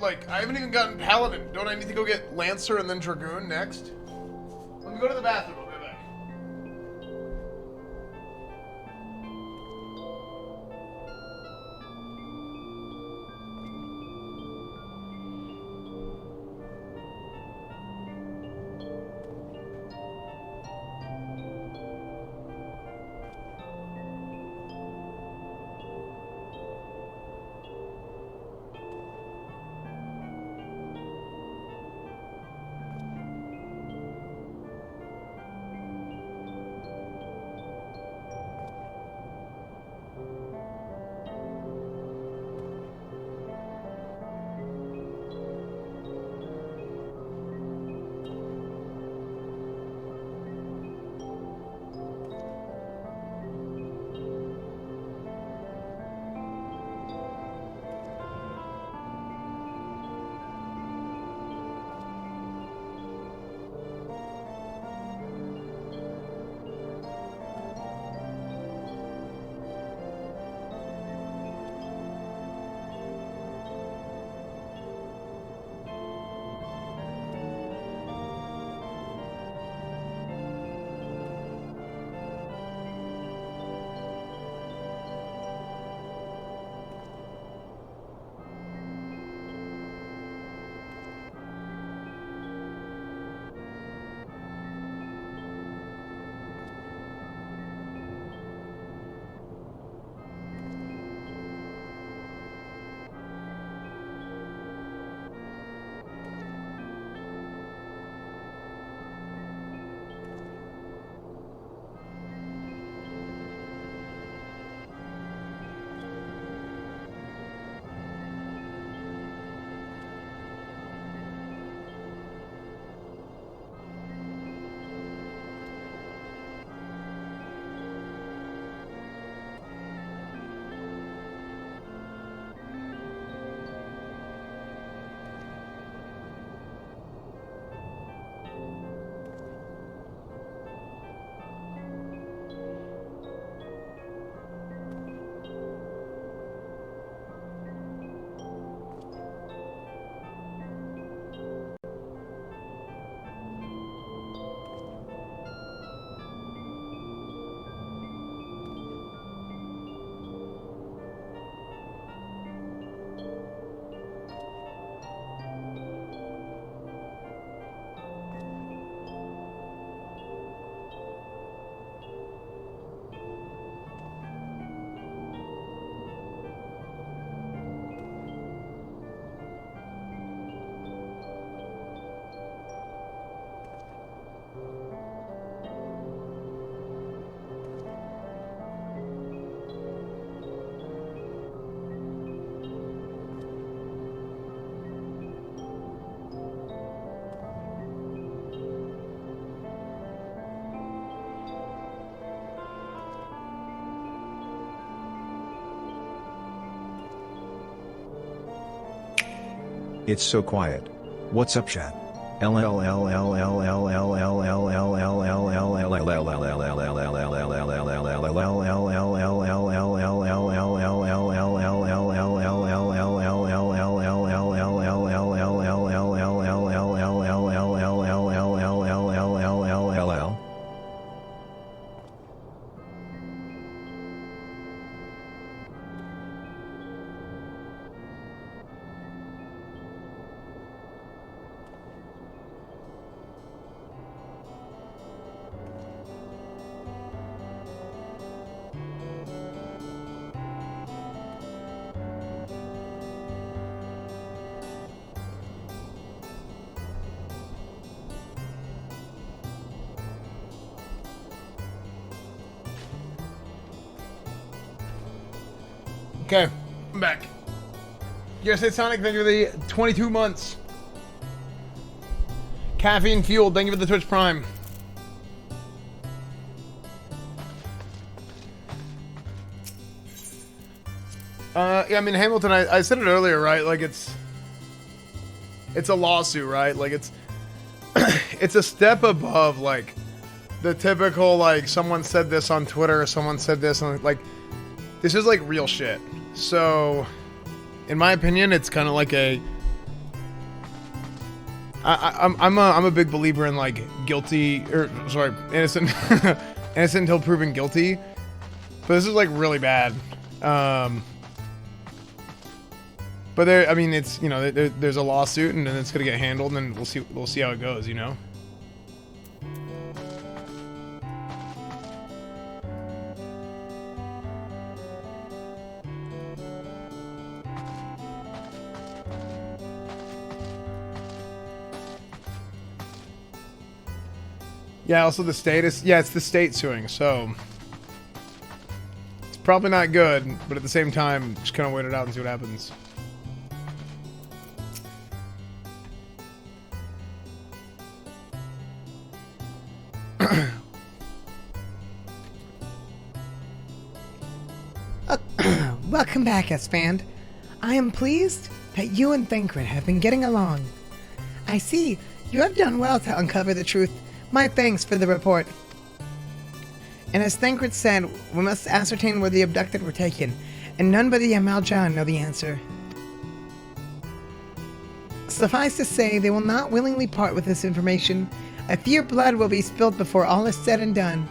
Like, I haven't even gotten Paladin. Don't I need to go get Lancer and then Dragoon next? Let me go to the bathroom. I'll be right back. It's so quiet. What's up, chat? Okay, I'm back. Yes, hey Sonic, thank you for the 22 months. Caffeine Fueled, thank you for the Twitch Prime. Yeah, I mean, Hamilton, I said it earlier, right? Like, it's a lawsuit, right? Like, it's it's a step above, like, the typical, like, someone said this on Twitter, or someone said this, and, like, this is, like, real shit. So, in my opinion, it's kind of like I'm a big believer in, like, innocent innocent until proven guilty. But this is, like, really bad. But I mean, it's, you know, there's a lawsuit, and then it's gonna get handled, and then we'll see how it goes, you know. Yeah, also the state is, yeah, it's the state suing, so it's probably not good, but at the same time, just kind of wait it out and see what happens. Welcome back, Esfand. I am pleased that you and Thancred have been getting along. I see you have done well to uncover the truth. My thanks for the report. And as Thancred said, we must ascertain where the abducted were taken, and none but the Amaljan know the answer. Suffice to say, they will not willingly part with this information. I fear blood will be spilled before all is said and done.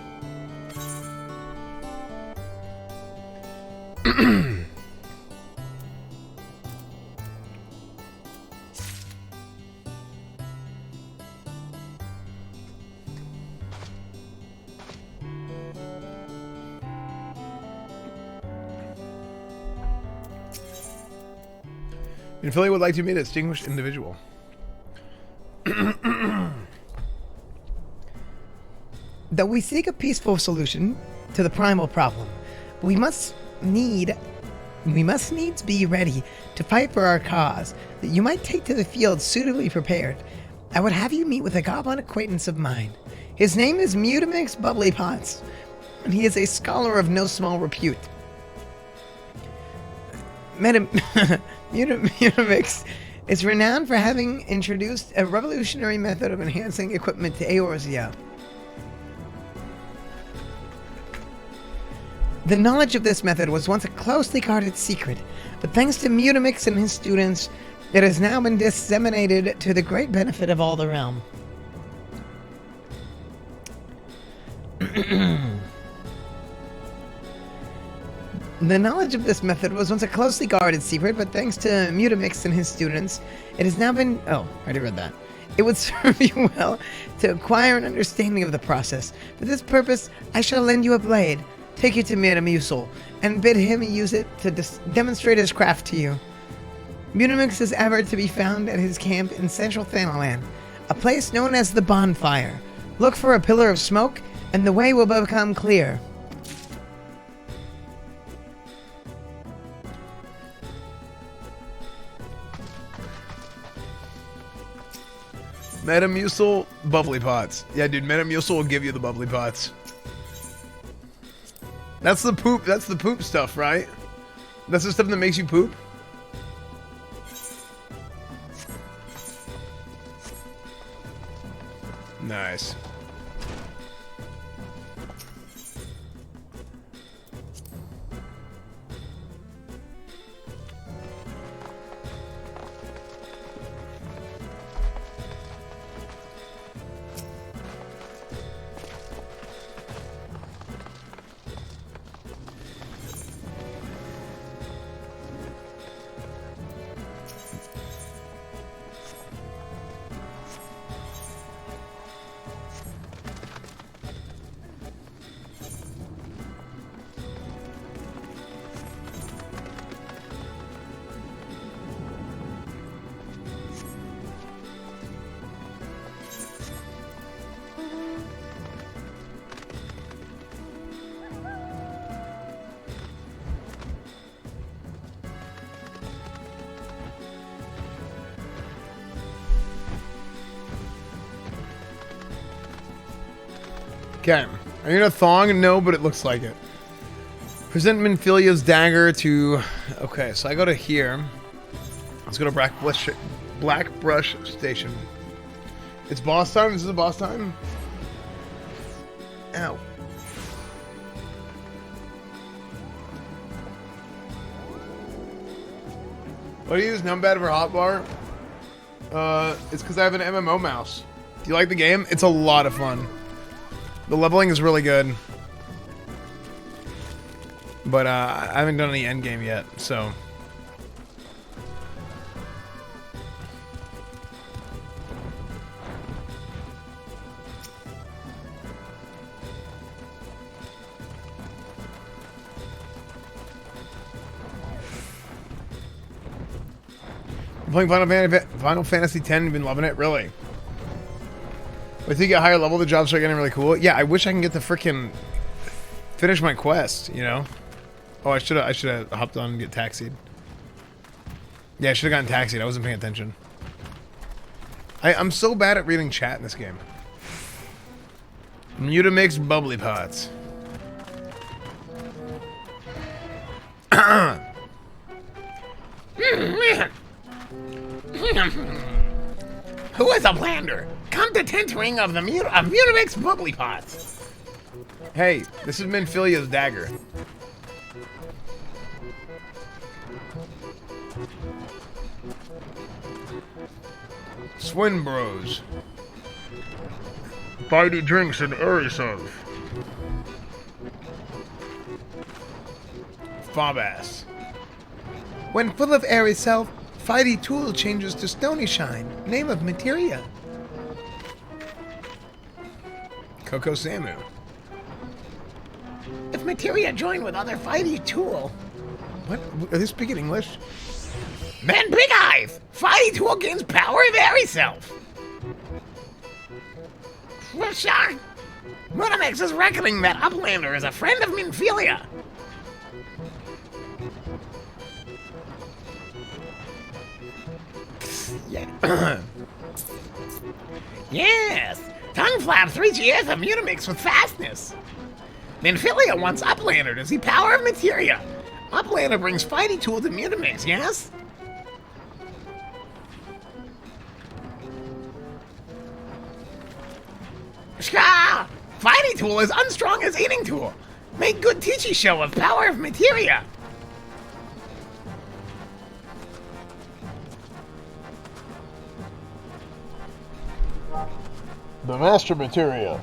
And Philly would like to meet a distinguished individual. Though we seek a peaceful solution to the primal problem, we must needs be ready to fight for our cause that you might take to the field suitably prepared. I would have you meet with a goblin acquaintance of mine. His name is Mutamix Bubblypots, and he is a scholar of no small repute. Mutamix is renowned for having introduced a revolutionary method of enhancing equipment to Eorzea. The knowledge of this method was once a closely guarded secret, but thanks to Mutamix and his students, it has now been disseminated to the great benefit of all the realm. The knowledge of this method was once a closely guarded secret, but thanks to Mutamix and his students, it has now been... Oh, I already read that. It would serve you well to acquire an understanding of the process. For this purpose, I shall lend you a blade, take it to Metamucil, and bid him use it to demonstrate his craft to you. Mutamix is ever to be found at his camp in central Thanalan, a place known as the Bonfire. Look for a pillar of smoke, and the way will become clear. Metamucil bubbly pots. Yeah, dude, Metamucil will give you the bubbly pots. That's the poop. That's the poop stuff, right? That's the stuff that makes you poop. Nice. Okay. I need a thong? No, but it looks like it. Present Minfilia's dagger to... Okay, so I go to here. Let's go to Black Brush Station. It's boss time? This is a boss time? Ow. What do you use numpad for hotbar? It's because I have an MMO mouse. Do you like the game? It's a lot of fun. The leveling is really good. But I haven't done any endgame yet, so... I'm playing Final Fantasy X, you've been loving it? Really? Wait till you get higher level, the jobs start getting really cool. Yeah, I wish I can get to frickin' finish my quest, you know? Oh, I should have hopped on and get taxied. Yeah, I should have gotten taxied. I wasn't paying attention. I'm so bad at reading chat in this game. Mutamix bubbly pots. Who is a blander? Come to tentering of the Mutamix bubbly pots. Hey, this is Minfilia's dagger. Swin Bros. Fighty drinks in Erisov. Fobass. When full of airy self, Fighty Tool changes to Stony Shine, name of materia. Coco Samu. If materia join with other Fighty Tool... What? Are they speaking English? Then Big Eyes! Fighty Tool gains power of airy self. Mutamix is reckoning that Uplander is a friend of Minfilia. Yeah. Yes! Tongue flaps reach ears of Mutamix with fastness. Minfilia wants Uplander to see power of materia. Uplander brings Fighty Tool to Mutamix, yes? Shka! Fighty Tool is unstrong as Eating Tool. Make good teachy show of power of materia. The master materia.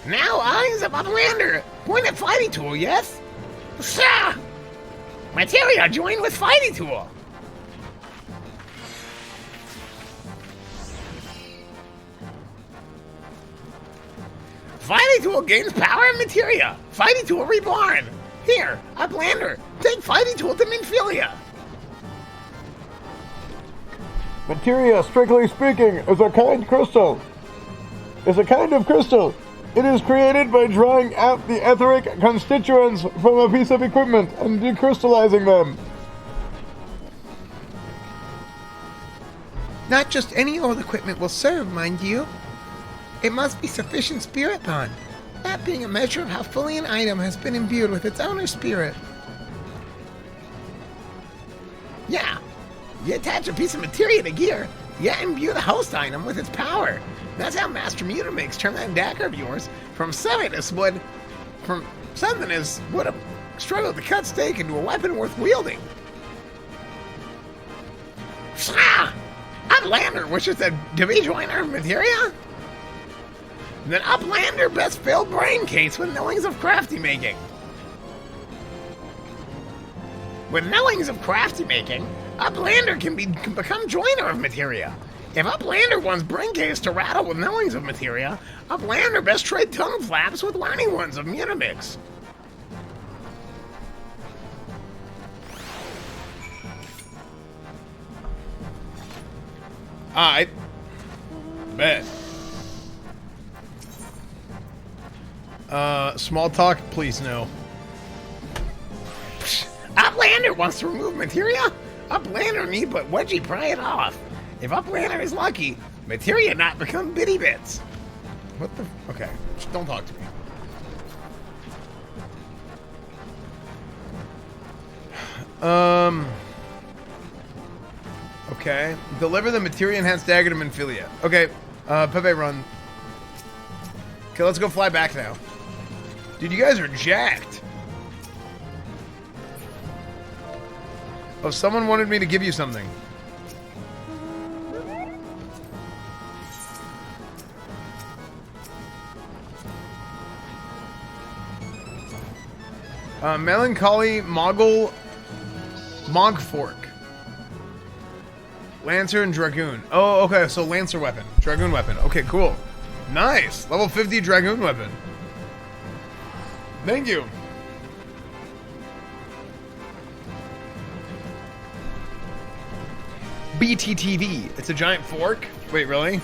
Now eyes of Uplander point at Fighty Tool, yes? Shka! Materia join with Fighty Tool. Fighty Tool gains power and materia. Fighty Tool reborn. Here, Uplander, take Fighty Tool to Minfilia. Materia, strictly speaking, is a kind crystal. Is a kind of crystal. It is created by drawing out the etheric constituents from a piece of equipment and decrystallizing them. Not just any old equipment will serve, mind you. It must be sufficient spirit bond, that being a measure of how fully an item has been imbued with its owner's spirit. Yeah, you attach a piece of materia to gear, you imbue the host item with its power. That's how Master Mutamix turned that dagger of yours from something that would have struggled to cut steak into a weapon worth wielding. Uplander wishes to be joiner of materia? Then Uplander best fill brain case with knowings of crafty making. With knowings of crafty making, Uplander can become joiner of materia. If Uplander wants brain case to rattle with knowings of materia, Uplander best trade tongue flaps with learning ones of Mutamix. I bet. Small talk, please no. Uplander wants to remove materia? Uplander need but wedgie pry it off. If our planner is lucky, materia not become bitty bits. What the? Okay, just don't talk to me. Okay. Deliver the materia enhanced dagger to Minfilia. Okay. Pepe, run. Okay, let's go fly back now. Dude, you guys are jacked. Oh, someone wanted me to give you something. Melancholy Moggle Mogfork. Lancer and Dragoon. Oh, okay, so Lancer weapon. Dragoon weapon. Okay, cool. Nice. Level 50 Dragoon weapon. Thank you. BTTV. It's a giant fork. Wait, really?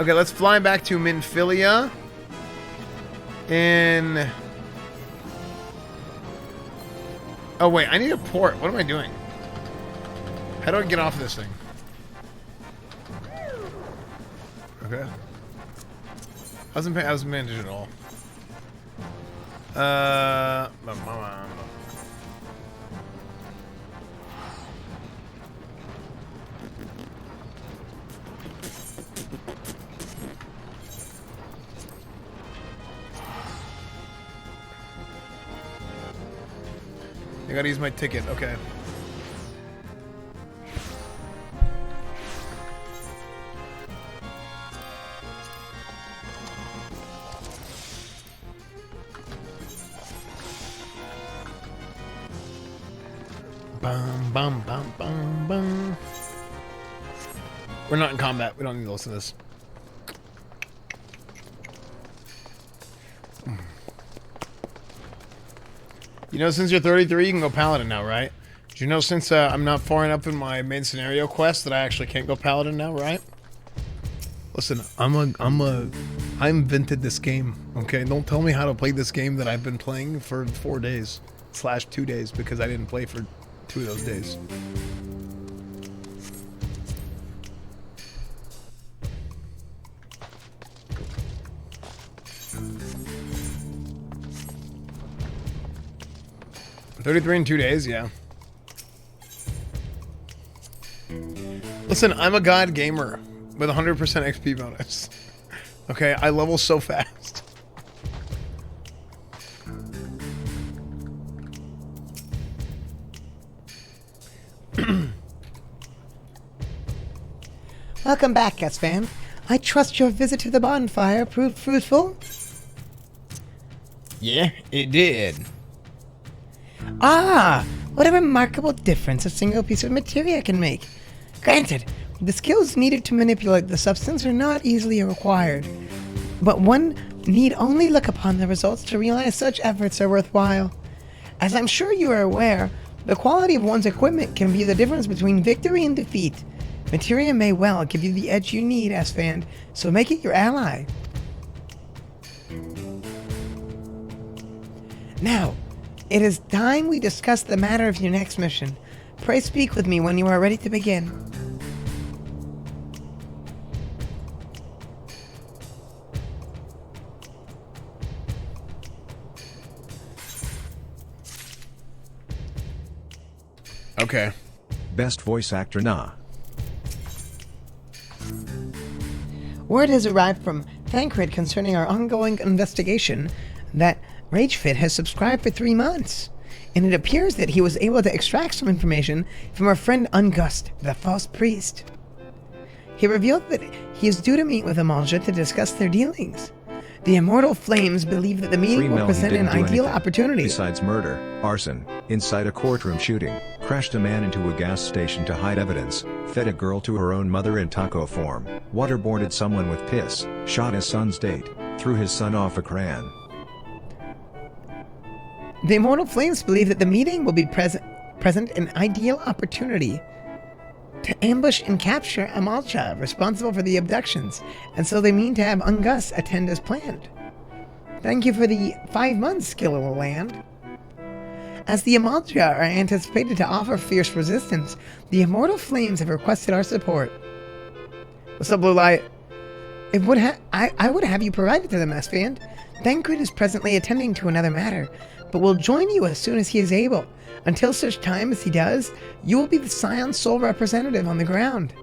Okay, let's fly back to Minfilia. And... oh, wait, I need a port. What am I doing? How do I get off of this thing? Okay. I wasn't paying attention at all. I gotta use my ticket, okay. Bum, bum, bum, bum, bum. We're not in combat. We don't need to listen to this. You know, since you're 33, you can go Paladin now, right? Do you know since I'm not far enough in my main scenario quest that I actually can't go Paladin now, right? Listen, I invented this game, okay? Don't tell me how to play this game that I've been playing for 4 days / 2 days because I didn't play for 2 of those days. $33 in 2 days, yeah. Listen, I'm a god gamer with 100% XP bonus. Okay, I level so fast. Welcome back, Esfand. I trust your visit to the bonfire proved fruitful? Yeah, it did. Ah, what a remarkable difference a single piece of materia can make. Granted, the skills needed to manipulate the substance are not easily acquired, but one need only look upon the results to realize such efforts are worthwhile. As I'm sure you are aware, the quality of one's equipment can be the difference between victory and defeat. Materia may well give you the edge you need, Esfand, so make it your ally. Now, it is time we discuss the matter of your next mission. Pray speak with me when you are ready to begin. Okay. Best voice actor nah. Word has arrived from Thancred concerning our ongoing investigation that RageFit has subscribed for 3 months, and it appears that he was able to extract some information from our friend Ungust, the false priest. He revealed that he is due to meet with Amalja to discuss their dealings. The Immortal Flames believe that the meeting will present an ideal opportunity. Besides murder, arson, incite a courtroom shooting, crashed a man into a gas station to hide evidence, fed a girl to her own mother in taco form, waterboarded someone with piss, shot his son's date, threw his son off a crane. The Immortal Flames believe that the meeting will be present an ideal opportunity to ambush and capture Amalcha, responsible for the abductions, and so they mean to have Ungus attend as planned. Thank you for the 5 months, Skillow Land. As the Amalja are anticipated to offer fierce resistance, the Immortal Flames have requested our support. What's up, Blue Light? I would have you provided to them, Esfand. Thancred is presently attending to another matter, but will join you as soon as he is able. Until such time as he does, you will be the Scion's sole representative on the ground.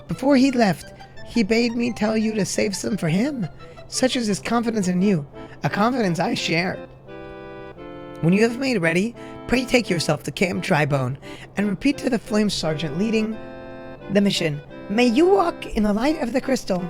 Before he left, he bade me tell you to save some for him. Such is his confidence in you, a confidence I share. When you have made ready, pray take yourself to Camp Drybone, and repeat to the Flame Sergeant leading the mission, "May you walk in the light of the crystal."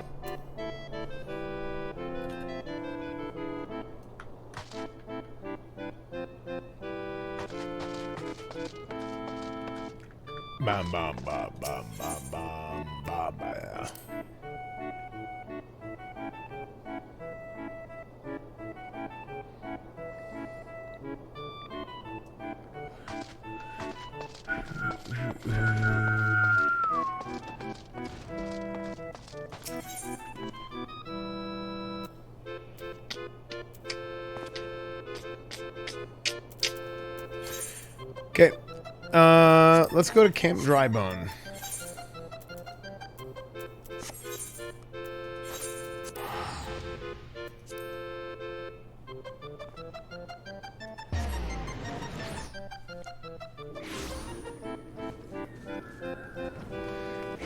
Bam, bam, bam, bam, bam, bam, bam, bam. Okay. Let's go to Camp Drybone.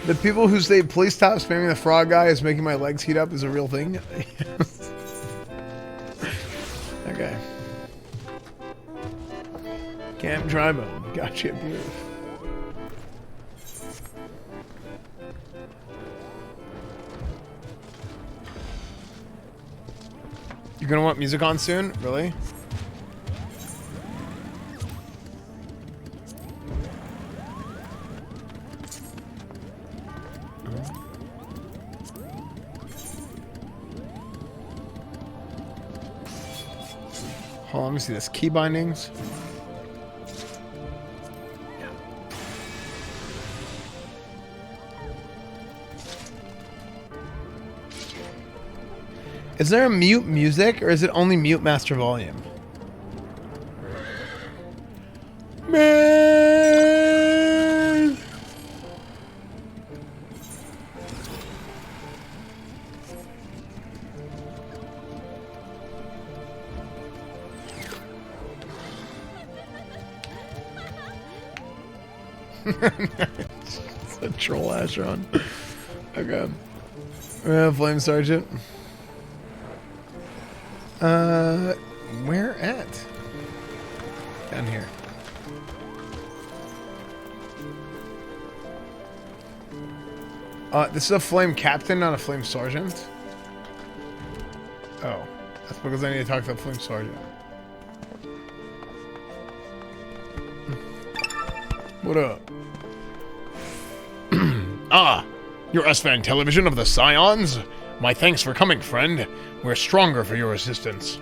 The people who say, "Please stop spamming the frog guy is making my legs heat up," is a real thing. Okay. Camp Drybone. Gotcha, beautiful. You're gonna want music on soon? Really? Hold on, let me see this. Key bindings. Is there a mute music, or is it only mute master volume? Man! It's a troll ass run. Okay. Flame Sergeant. Where at? Down here. This is a Flame Captain, not a Flame Sergeant. Oh. That's because I need to talk to the Flame Sergeant. What up? Ah, your Esfand television of the Scions? My thanks for coming, friend. We're stronger for your assistance.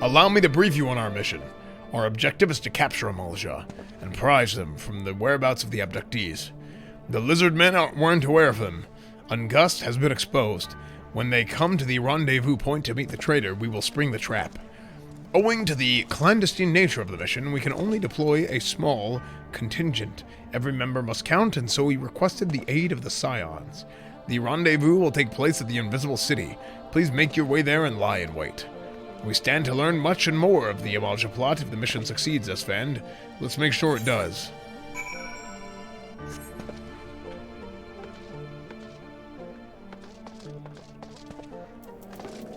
Allow me to brief you on our mission. Our objective is to capture Amalja and prize them from the whereabouts of the abductees. The lizard men weren't aware of them. Ungust has been exposed. When they come to the rendezvous point to meet the traitor, we will spring the trap. Owing to the clandestine nature of the mission, we can only deploy a small contingent. Every member must count, and so we requested the aid of the Scions. The rendezvous will take place at the Invisible City. Please make your way there and lie in wait. We stand to learn much and more of the Amalja plot if the mission succeeds, Esfand. Let's make sure it does.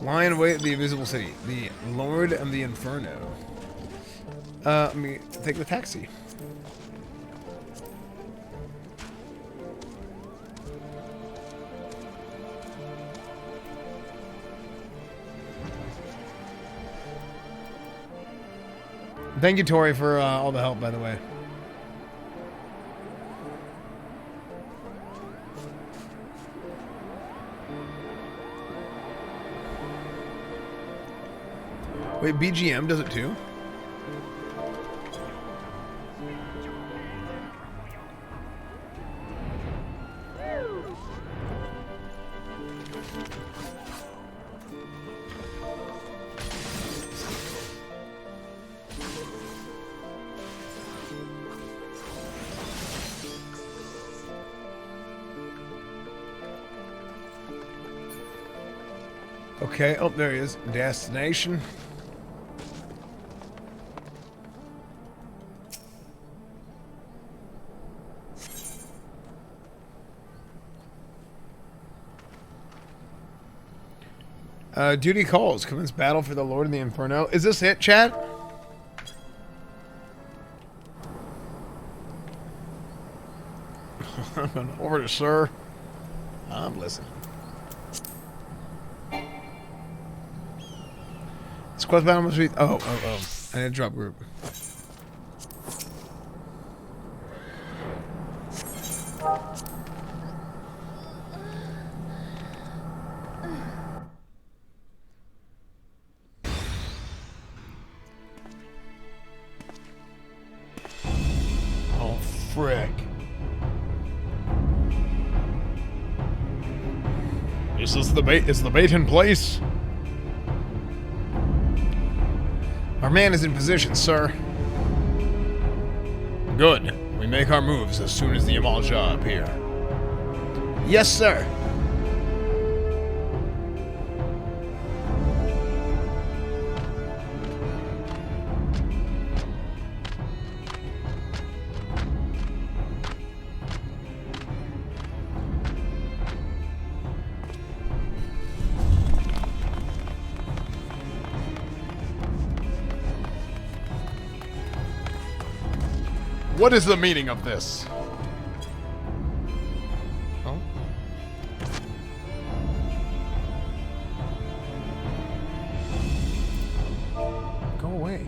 Lie in wait at the Invisible City. The Lord of the Inferno. Let me take the taxi. Thank you, Tori, for all the help, by the way. Wait, BGM does it too? Okay, oh, there he is. Destination. Duty calls. Commence battle for the Lord of the Inferno. Is this it, Chad? Over to sir. I'm listening. This quest battle must be... Oh. I didn't drop group. Oh, frick. Is the bait in place? Our man is in position, sir. Good. We make our moves as soon as the Amalja appear. Yes, sir. What is the meaning of this? Oh. Go away.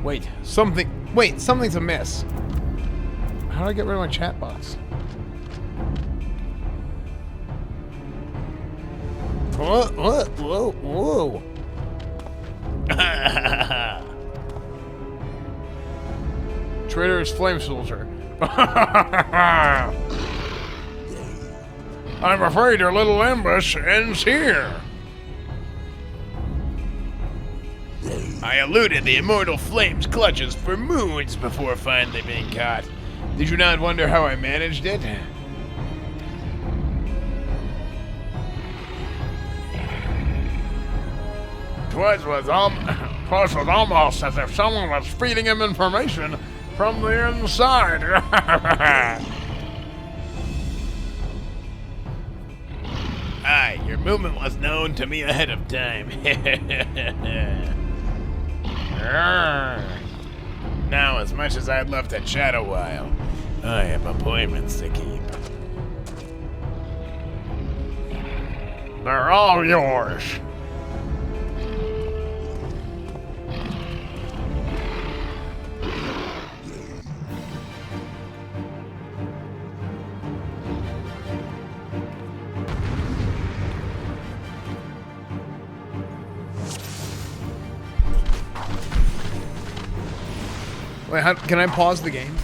Wait, something's amiss. How do I get rid of my chat box? Whoa. Traitor's flame soldier. I'm afraid your little ambush ends here. I eluded the immortal flame's clutches for moons before finally being caught. Did you not wonder how I managed it? Twas was almost as if someone was feeding him information from the inside. Aye, your movement was known to me ahead of time. Now, as much as I'd love to chat a while, I have appointments to keep. They're all yours. Wait, can I pause the game?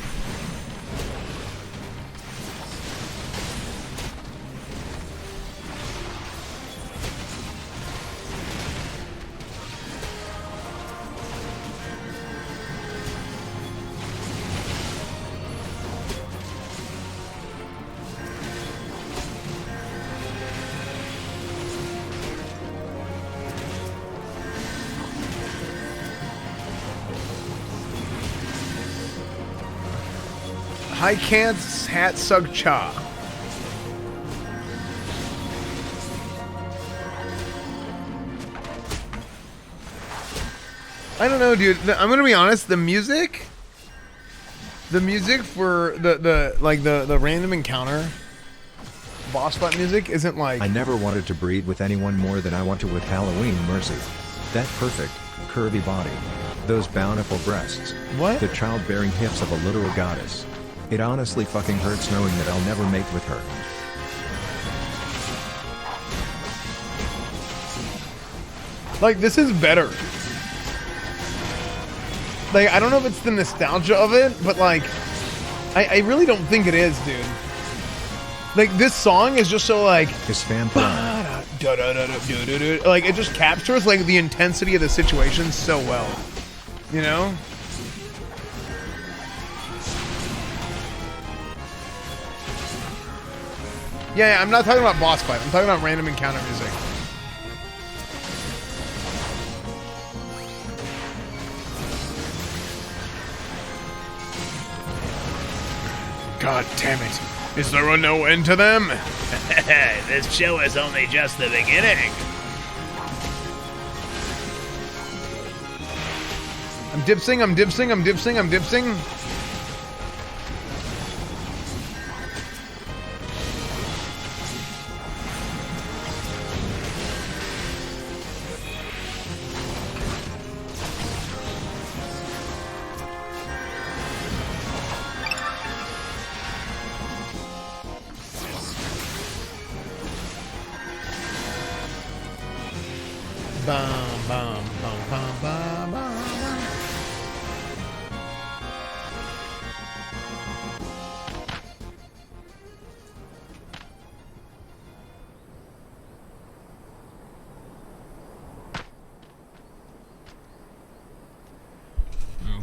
I can't hat sug cha. I don't know, dude. I'm gonna be honest. The music for the random encounter boss fight music isn't like. I never wanted to breed with anyone more than I want to with Halloween Mercy. That perfect, curvy body. Those bountiful breasts. What? The childbearing hips of a literal goddess. It honestly fucking hurts knowing that I'll never mate with her. Like, this is better. Like, I don't know if it's the nostalgia of it, but like, I really don't think it is, dude. Like, this song is just so like... Esfand. Like, it just captures like the intensity of the situation so well. You know? Yeah, I'm not talking about boss fight. I'm talking about random encounter music. God damn it. Is there no end to them? This show is only just the beginning. I'm dipsing, I'm dipsing, I'm dipsing, I'm dipsing. Bum, bum, bum, bum, bum, bum.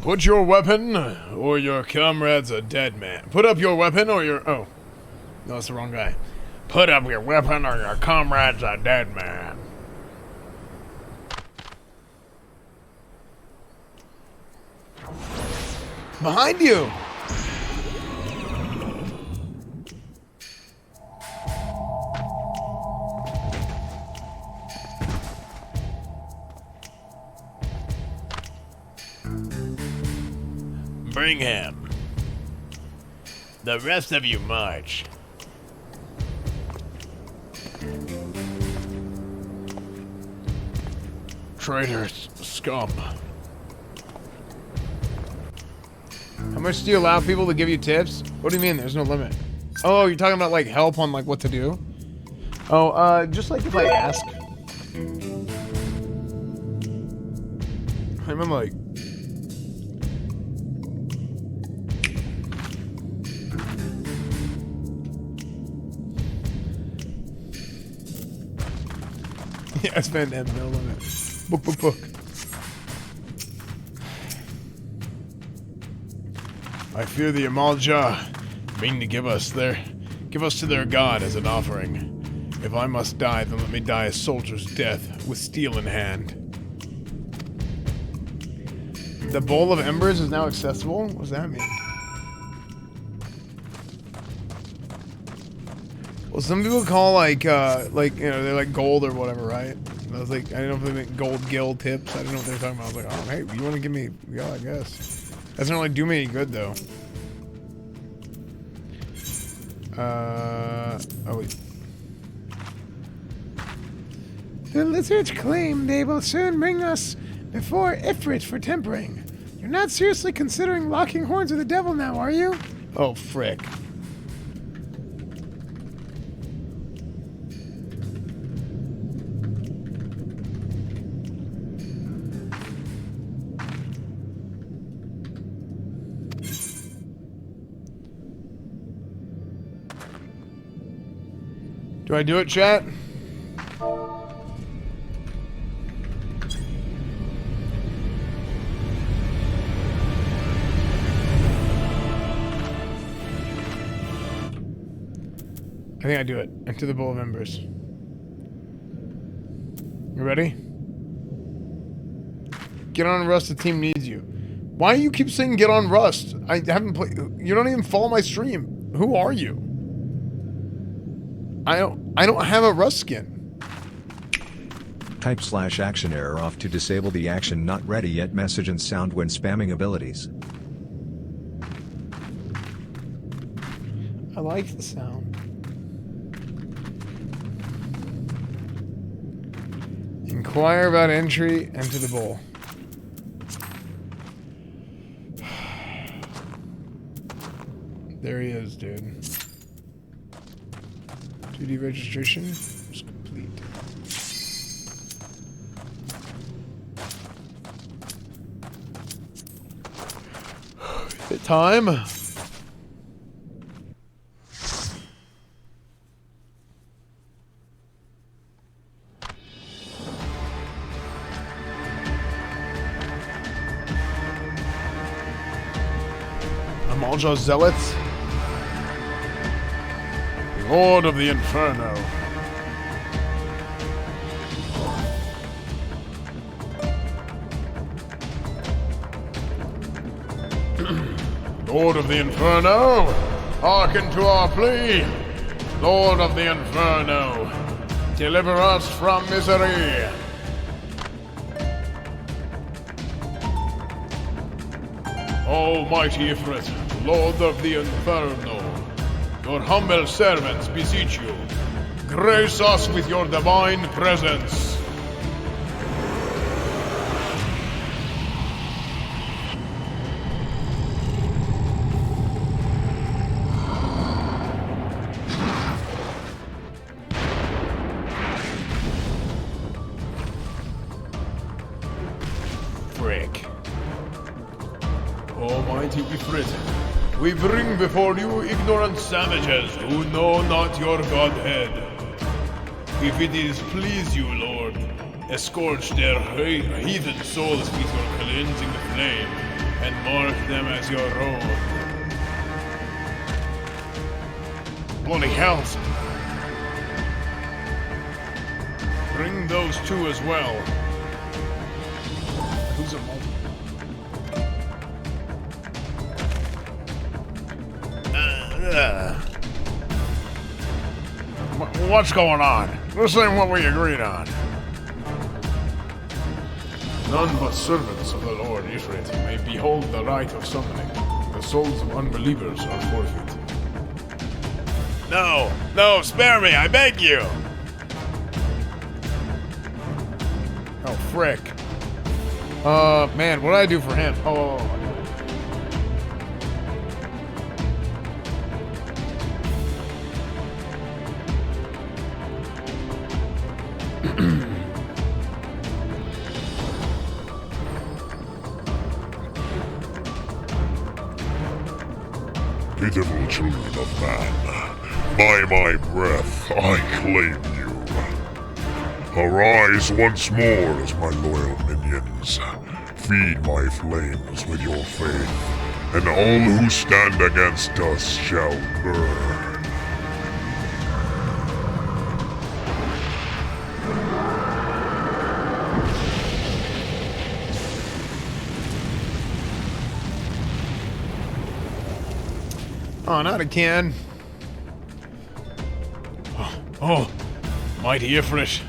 Put your weapon, or your comrade's a dead man. Put up your weapon, or your... Oh. No, that's the wrong guy. Put up your weapon, or your comrade's a dead man. Behind you! Bring him. The rest of you march. Traitors, scum. How much do you allow people to give you tips? What do you mean there's no limit? Oh, you're talking about like help on like what to do? Oh, just like if I ask. I'm like... Yeah, Esfand and no limit. Book, book, book. I fear the Amalja mean to give us to their god as an offering. If I must die, then let me die a soldier's death with steel in hand. The Bowl of Embers is now accessible? What does that mean? Well, some people call like, you know, they're like gold or whatever, right? And I was like, I don't know if they make gold guild tips. I don't know what they're talking about. I was like, oh, hey, you want to give me, yeah, I guess. Doesn't really do me any good, though. Oh, wait. The lizards claim they will soon bring us before Ifrit for tempering. You're not seriously considering locking horns with the devil now, are you? Oh, frick. Do I do it, chat? I think I do it. Into the Bowl of Embers. You ready? Get on Rust, the team needs you. Why do you keep saying get on Rust? I haven't played. You don't even follow my stream. Who are you? I don't have a Rust skin. Type /action error off to disable the action not ready yet message and sound when spamming abilities. I like the sound. Inquire about entry into the bowl. There he is, dude. 2D registration is complete. Is it time? Amalja Zealots. Lord of the Inferno. Lord of the Inferno, hearken to our plea. Lord of the Inferno, deliver us from misery. Almighty Ifrit, Lord of the Inferno, your humble servants beseech you, grace us with your divine presence. Frick. Almighty Ifrit, we bring before you ignorant savages who know not your Godhead. If it is please you, Lord, escorch their heathen souls with your cleansing flame, and mark them as your own. Bloody hells! Bring those two as well. Who's a moment? What's going on? This ain't what we agreed on. None but servants of the Lord Ifrit may behold the rite of summoning. The souls of unbelievers are forfeit. No, spare me, I beg you! Oh, frick. Man, what did I do for him? Oh. Pitiful children of man, by my breath I claim you. Arise once more as my loyal minions. Feed my flames with your faith, and all who stand against us shall burn. Oh, not again. Oh, mighty Ifrit.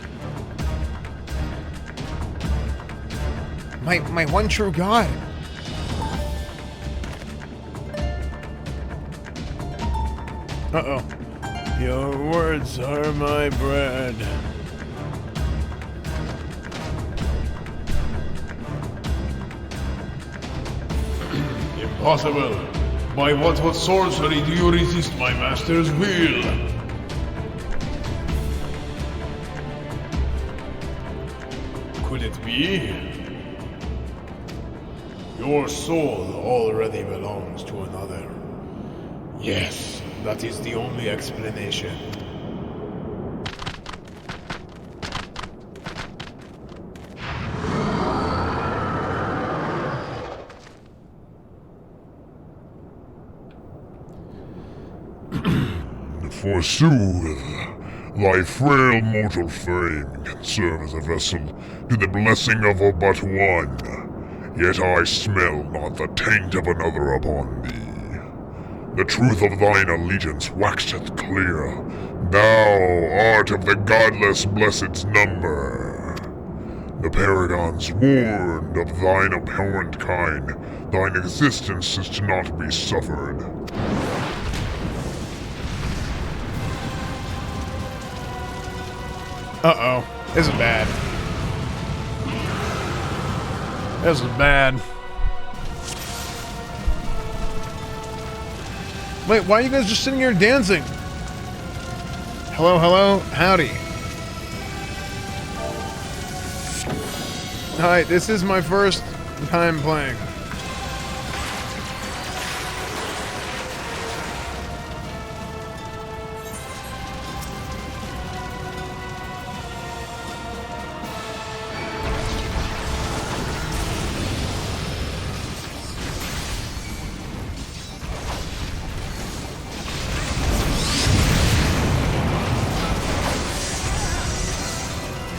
My one true God. Uh-oh. Your words are my bread. Impossible. By what sorcery do you resist my master's will? Could it be? Your soul already belongs to another. Yes, that is the only explanation. Forsooth, thy frail mortal frame can serve as a vessel to the blessing of but one. Yet I smell not the taint of another upon thee. The truth of thine allegiance waxeth clear. Thou art of the godless blessed's number. The paragons warned of thine abhorrent kind. Thine existence is to not be suffered. Uh-oh. This is bad. This is bad. Wait, why are you guys just sitting here dancing? Hello, hello, howdy. Hi, this is my first time playing.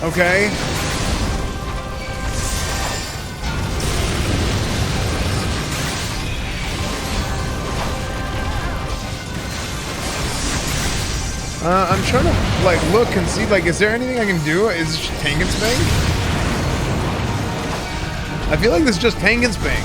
Okay. I'm trying to, like, look and see, like, is there anything I can do? Is this just tank and spank? I feel like this is just tank and spank.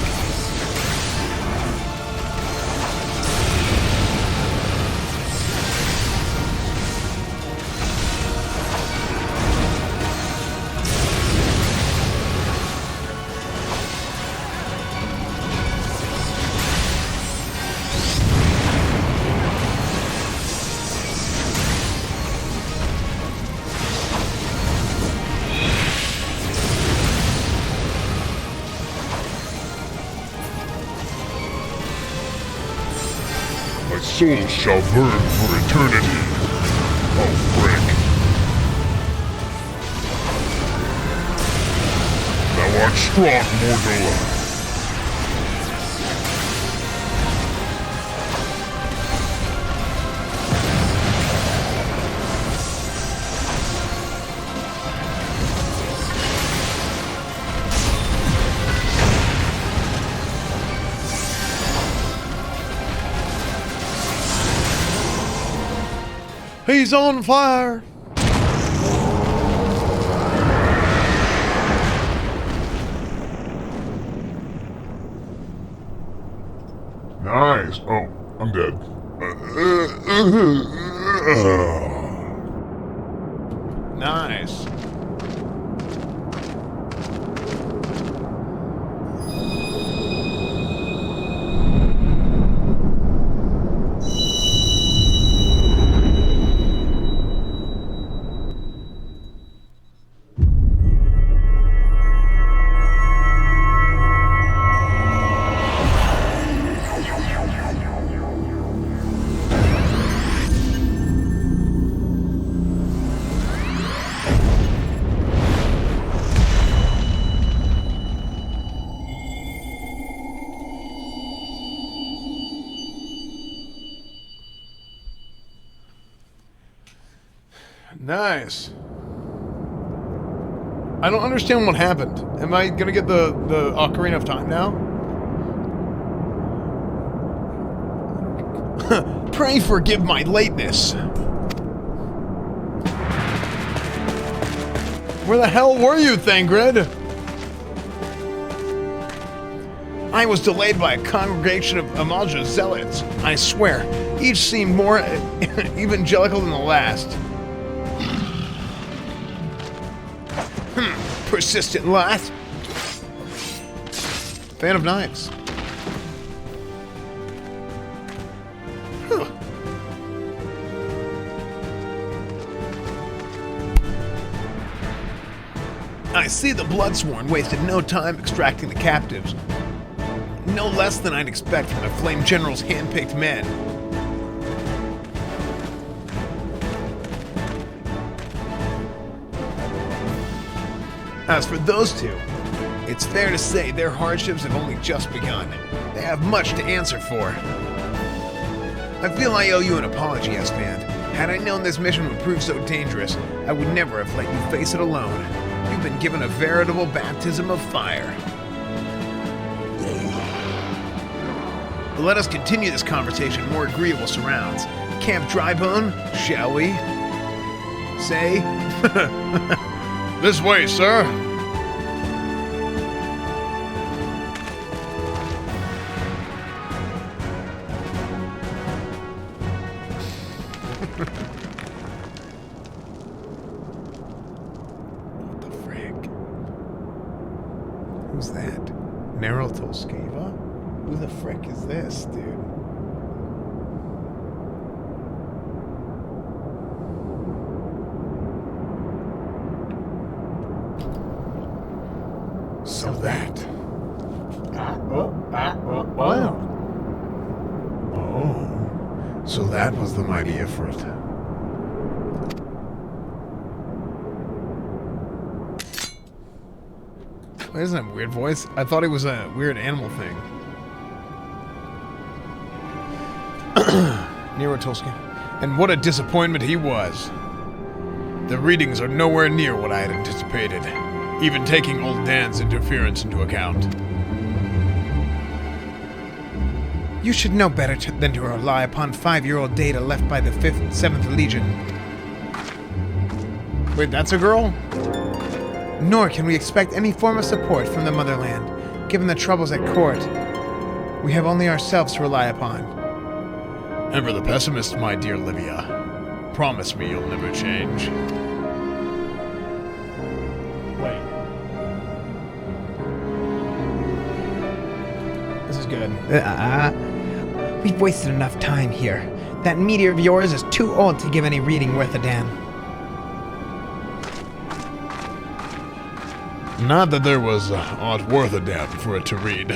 My soul shall burn for eternity. Oh, frick. Thou art strong, mortal. He's on fire. Nice. Oh, I'm dead. Nice. Nice. I don't understand what happened. Am I gonna get the Ocarina of Time now? Pray forgive my lateness. Where the hell were you, Thangred? I was delayed by a congregation of Amalja zealots. I swear, each seemed more evangelical than the last. Persistent lot. Fan of knives. Huh. I see the Bloodsworn wasted no time extracting the captives. No less than I'd expect from the Flame General's hand-picked men. As for those two, it's fair to say their hardships have only just begun. They have much to answer for. I feel I owe you an apology, Esfand. Had I known this mission would prove so dangerous, I would never have let you face it alone. You've been given a veritable baptism of fire. But let us continue this conversation in more agreeable surrounds. Camp Drybone, shall we? Say? This way, sir. What the frick? Who's that? Narrowtolskava? Who the frick is this, dude? So that. Wow. Oh. So that was the mighty Ifrit. Why isn't that a weird voice? I thought it was a weird animal thing. Nero Tolsky. And what a disappointment he was. The readings are nowhere near what I had anticipated, even taking old Dan's interference into account. You should know better than to rely upon 5-year-old data left by the 5th and 7th Legion. Wait, that's a girl? Nor can we expect any form of support from the motherland, given the troubles at court. We have only ourselves to rely upon. Ever the pessimist, my dear Livia. Promise me you'll never change. Wait. This is good. We've wasted enough time here. That meteor of yours is too old to give any reading worth a damn. Not that there was aught worth a damn for it to read.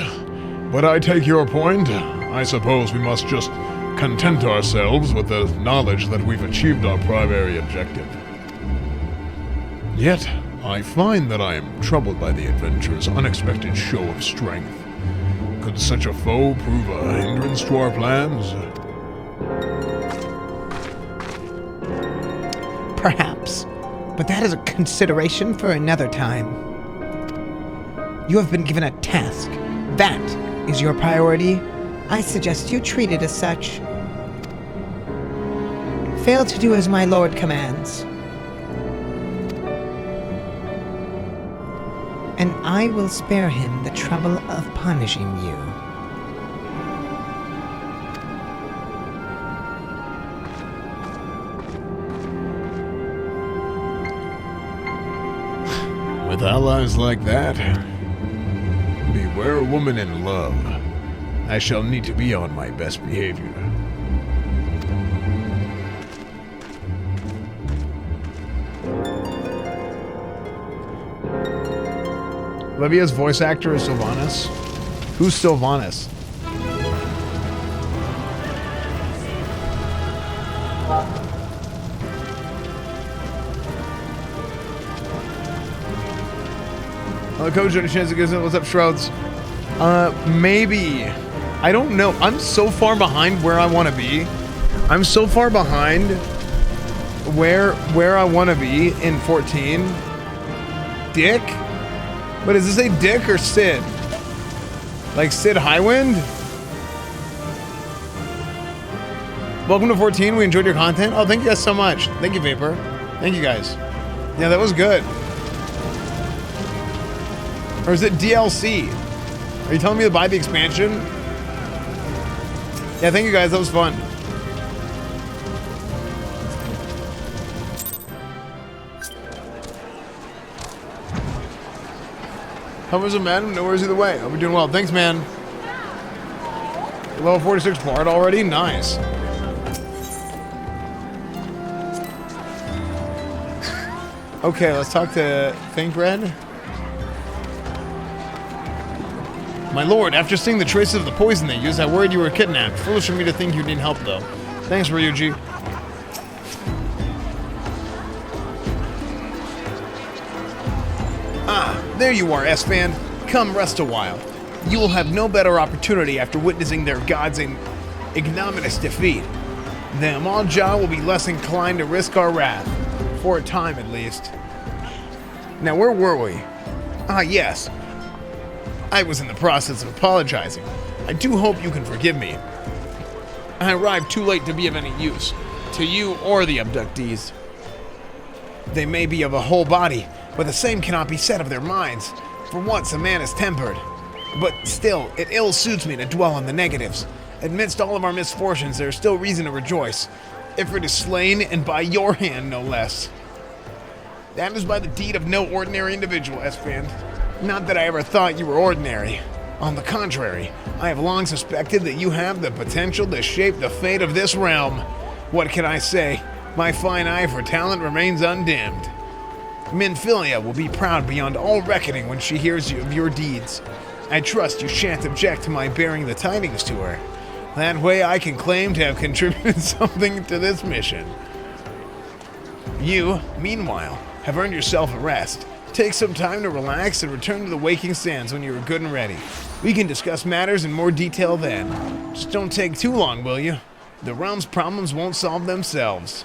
But I take your point. I suppose we must just content ourselves with the knowledge that we've achieved our primary objective. Yet, I find that I am troubled by the adventurer's unexpected show of strength. Could such a foe prove a hindrance to our plans? Perhaps, but that is a consideration for another time. You have been given a task. That is your priority. I suggest you treat it as such. Fail to do as my lord commands, and I will spare him the trouble of punishing you. With allies like that, beware a woman in love. I shall need to be on my best behavior. Livia's voice actor is Sylvanas. Who's Sylvanas? Oh, Coach, any chance it gives it? What's up, Shrouds? Maybe. I don't know. I'm so far behind where I want to be. I'm so far behind where I want to be in 14. Dick? But is this a Dick or Sid? Like Sid Highwind? Welcome to 14. We enjoyed your content. Oh, thank you guys so much. Thank you, Vapor. Thank you guys. Yeah, that was good. Or is it DLC? Are you telling me to buy the expansion? Yeah, thank you guys. That was fun. How was it, man? No worries either way. Hope you're doing well. Thanks, man. Level 46 Bard already? Nice. Okay, let's talk to Thinkred. My lord, after seeing the traces of the poison they used, I worried you were kidnapped. Foolish of me to think you need help, though. Thanks, Ryuji. Ah, there you are, Esfand. Come rest a while. You will have no better opportunity after witnessing their gods' ignominious defeat. The Amalja will be less inclined to risk our wrath. For a time, at least. Now, where were we? Ah, yes. I was in the process of apologizing. I do hope you can forgive me. I arrived too late to be of any use, to you or the abductees. They may be of a whole body, but the same cannot be said of their minds. For once, a man is tempered. But still, it ill suits me to dwell on the negatives. Amidst all of our misfortunes, there is still reason to rejoice. Ifrit is slain, and by your hand, no less. That is by the deed of no ordinary individual, Esfand. Not that I ever thought you were ordinary. On the contrary, I have long suspected that you have the potential to shape the fate of this realm. What can I say? My fine eye for talent remains undimmed. Minfilia will be proud beyond all reckoning when she hears of your deeds. I trust you shan't object to my bearing the tidings to her. That way I can claim to have contributed something to this mission. You, meanwhile, have earned yourself a rest. Take some time to relax and return to the Waking Sands when you are good and ready. We can discuss matters in more detail then. Just don't take too long, will you? The realm's problems won't solve themselves.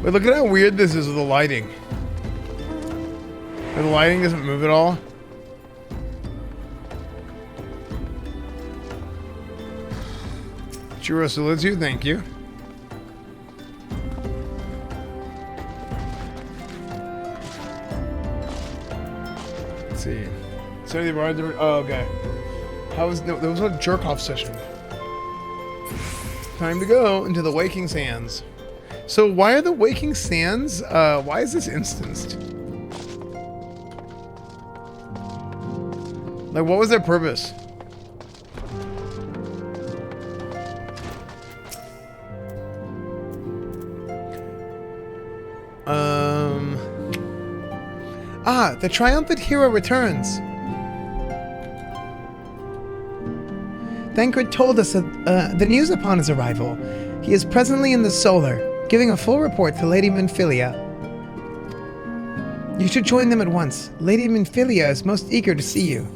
But look at how weird this is with the lighting. And the lighting doesn't move at all. Churro salutes you, thank you. Let's see. So they've already. Oh, okay. How was there was a jerk off session? Time to go into the waking sands. So why are the waking sands? Why is this instanced? Like, what was their purpose? The triumphant hero returns. Thancred told us the news upon his arrival. He is presently in the Solar, giving a full report to Lady Minfilia. You should join them at once. Lady Minfilia is most eager to see you.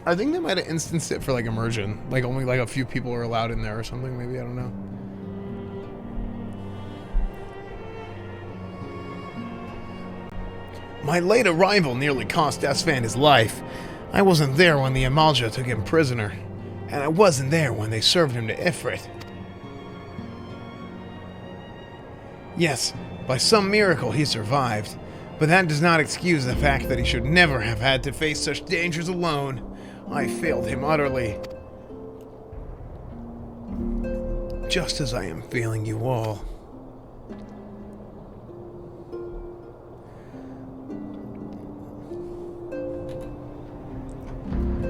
I think they might have instanced it for like immersion. Like only like a few people are allowed in there or something, maybe, I don't know. My late arrival nearly cost Esfand his life. I wasn't there when the Amalja took him prisoner, and I wasn't there when they served him to Ifrit. Yes, by some miracle he survived, but that does not excuse the fact that he should never have had to face such dangers alone. I failed him utterly. Just as I am failing you all.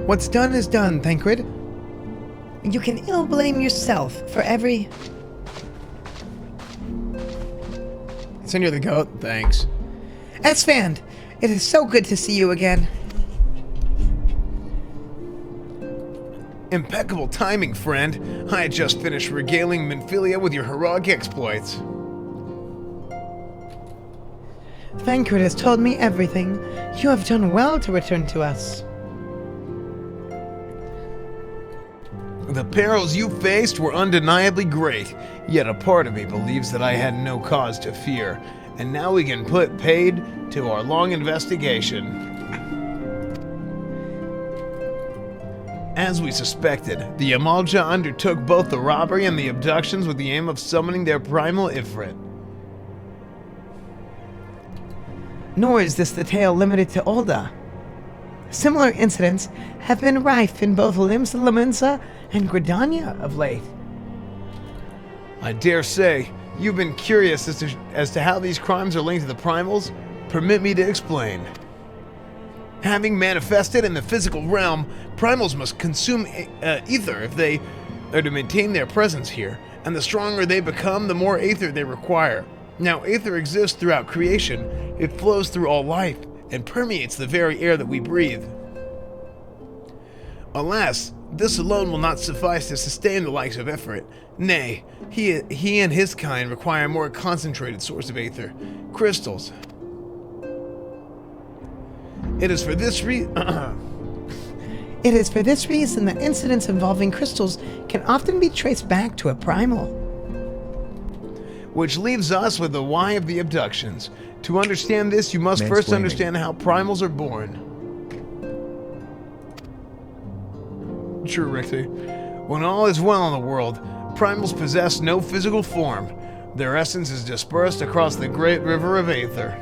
What's done is done, Thancred. You can ill blame yourself for every... Send you the goat, thanks. Esfand, it is so good to see you again. Impeccable timing, friend. I had just finished regaling Minfilia with your heroic exploits. Thancred has told me everything. You have done well to return to us. The perils you faced were undeniably great, yet a part of me believes that I had no cause to fear, and now we can put paid to our long investigation. As we suspected, the Amalja undertook both the robbery and the abductions with the aim of summoning their primal Ifrit. Nor is this the tale limited to Ul'dah. Similar incidents have been rife in both Limsa and Gridania of late. I dare say you've been curious as to how these crimes are linked to the primals. Permit me to explain. Having manifested in the physical realm, primals must consume ether if they are to maintain their presence here, and the stronger they become, the more ether they require. Now, ether exists throughout creation. It flows through all life and permeates the very air that we breathe. Alas, this alone will not suffice to sustain the likes of Ifrit. Nay, he and his kind require a more concentrated source of ether, crystals. It is for this reason that incidents involving crystals can often be traced back to a primal. Which leaves us with the why of the abductions. To understand this, you must first understand how primals are born. True, Rixie. When all is well in the world, primals possess no physical form. Their essence is dispersed across the great river of Aether.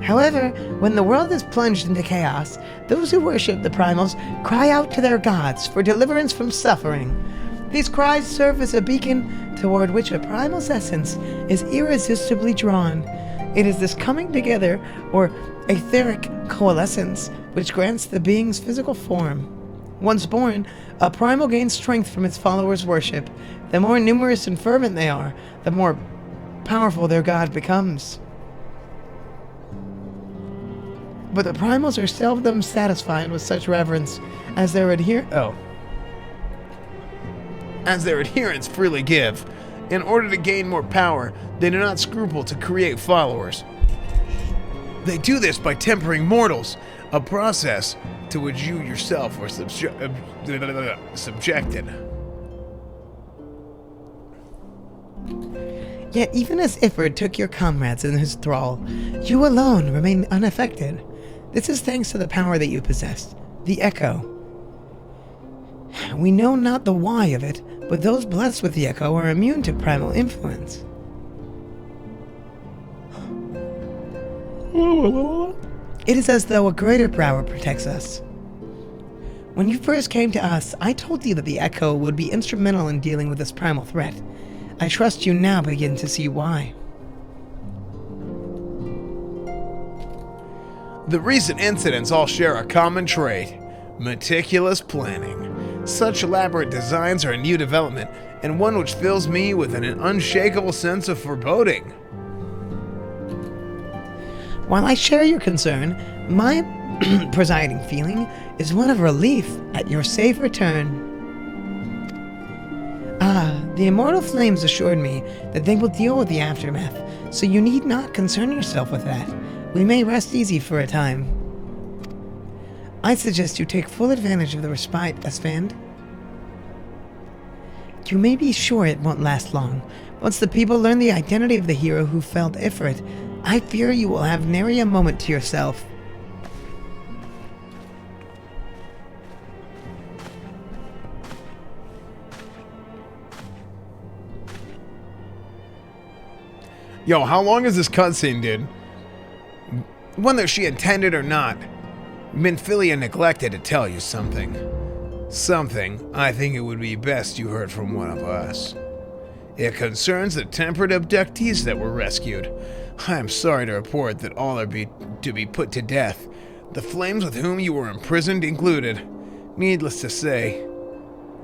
However, when the world is plunged into chaos, those who worship the primals cry out to their gods for deliverance from suffering. These cries serve as a beacon toward which a primal's essence is irresistibly drawn. It is this coming together, or etheric coalescence, which grants the being's physical form. Once born, a primal gains strength from its followers' worship. The more numerous and fervent they are, the more powerful their god becomes. But the primals are seldom satisfied with such reverence, as their adherents freely give. In order to gain more power, they do not scruple to create followers. They do this by tempering mortals, a process to which you yourself were subjected. Yet even as Ifrit took your comrades in his thrall, you alone remain unaffected. This is thanks to the power that you possess, the Echo. We know not the why of it, but those blessed with the Echo are immune to primal influence. It is as though a greater power protects us. When you first came to us, I told you that the Echo would be instrumental in dealing with this primal threat. I trust you now begin to see why. The recent incidents all share a common trait: meticulous planning. Such elaborate designs are a new development, and one which fills me with an unshakable sense of foreboding. While I share your concern, my presiding feeling is one of relief at your safe return. The immortal flames assured me that they will deal with the aftermath, so you need not concern yourself with that. We may rest easy for a time. I suggest you take full advantage of the respite, Esfand. You may be sure it won't last long. Once the people learn the identity of the hero who felled Ifrit, I fear you will have nary a moment to yourself. Yo, how long is this cutscene, dude? Whether she intended or not, Minfilia neglected to tell you something. Something I think it would be best you heard from one of us. It concerns the tempered abductees that were rescued. I am sorry to report that all are to be put to death, the flames with whom you were imprisoned included. Needless to say,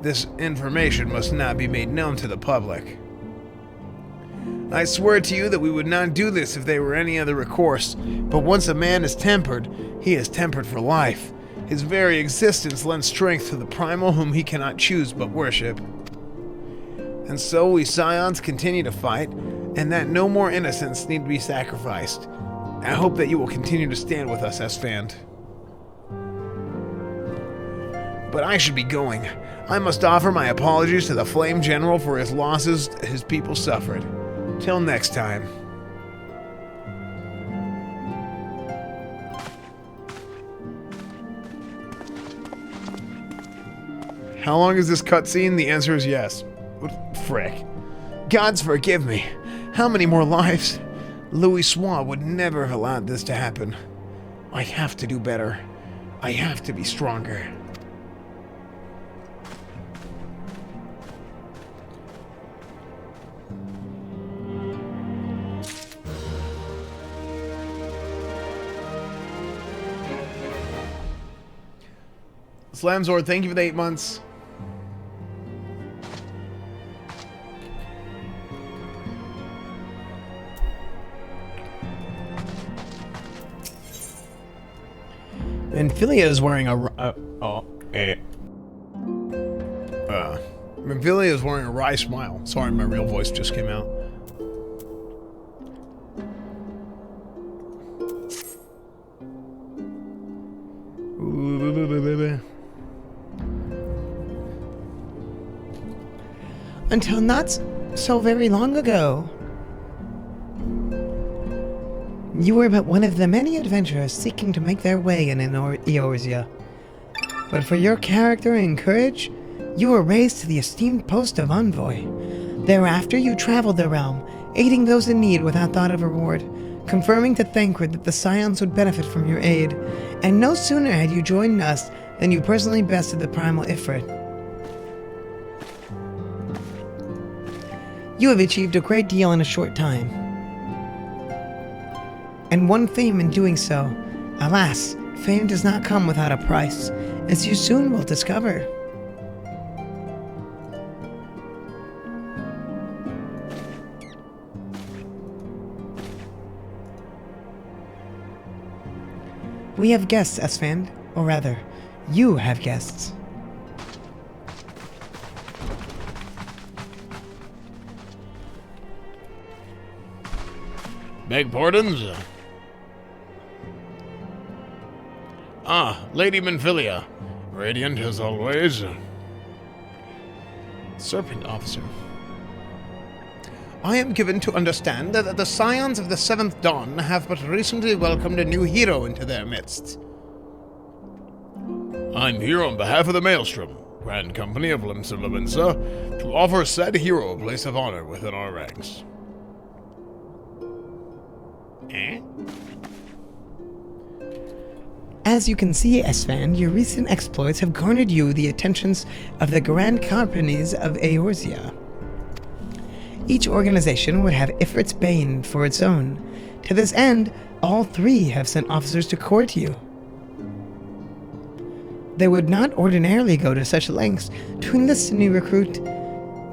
this information must not be made known to the public. I swear to you that we would not do this if there were any other recourse, but once a man is tempered, he is tempered for life. His very existence lends strength to the primal whom he cannot choose but worship. And so we Scions continue to fight, and that no more innocents need be sacrificed. I hope that you will continue to stand with us, Esfand. But I should be going. I must offer my apologies to the Flame General for his losses his people suffered. Till next time. How long is this cutscene? The answer is yes. What frick? Gods forgive me. How many more lives? Louis Swan would never have allowed this to happen. I have to do better. I have to be stronger. Slamzord, thank you for the 8 months. Minfilia is wearing Minfilia is wearing a wry smile. Sorry, my real voice just came out. Until not so very long ago, you were but one of the many adventurers seeking to make their way in Eorzea. But for your character and courage, you were raised to the esteemed post of envoy. Thereafter, you traveled the realm, aiding those in need without thought of reward, confirming to Thancred that the Scions would benefit from your aid. And no sooner had you joined us than you personally bested the primal Ifrit. You have achieved a great deal in a short time, and won fame in doing so. Alas, fame does not come without a price, as you soon will discover. We have guests, Esfand, or rather, you have guests. Beg pardons? Ah, Lady Menphilia. Radiant as always. Serpent Officer. I am given to understand that the Scions of the Seventh Dawn have but recently welcomed a new hero into their midst. I'm here on behalf of the Maelstrom, Grand Company of Limsa, to offer said hero a place of honor within our ranks. As you can see, Esfand, your recent exploits have garnered you the attentions of the Grand Companies of Eorzea. Each organization would have Ifrit's Bane for its own. To this end, all three have sent officers to court you. They would not ordinarily go to such lengths to enlist a new recruit.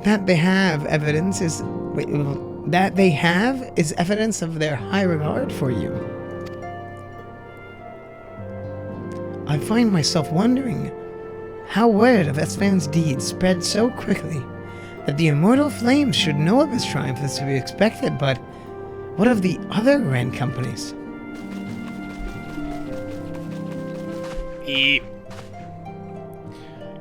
That they have is evidence of their high regard for you. I find myself wondering how word of Esfand's deeds spread so quickly that the immortal flames should know of his triumph is to be expected, but what of the other grand companies?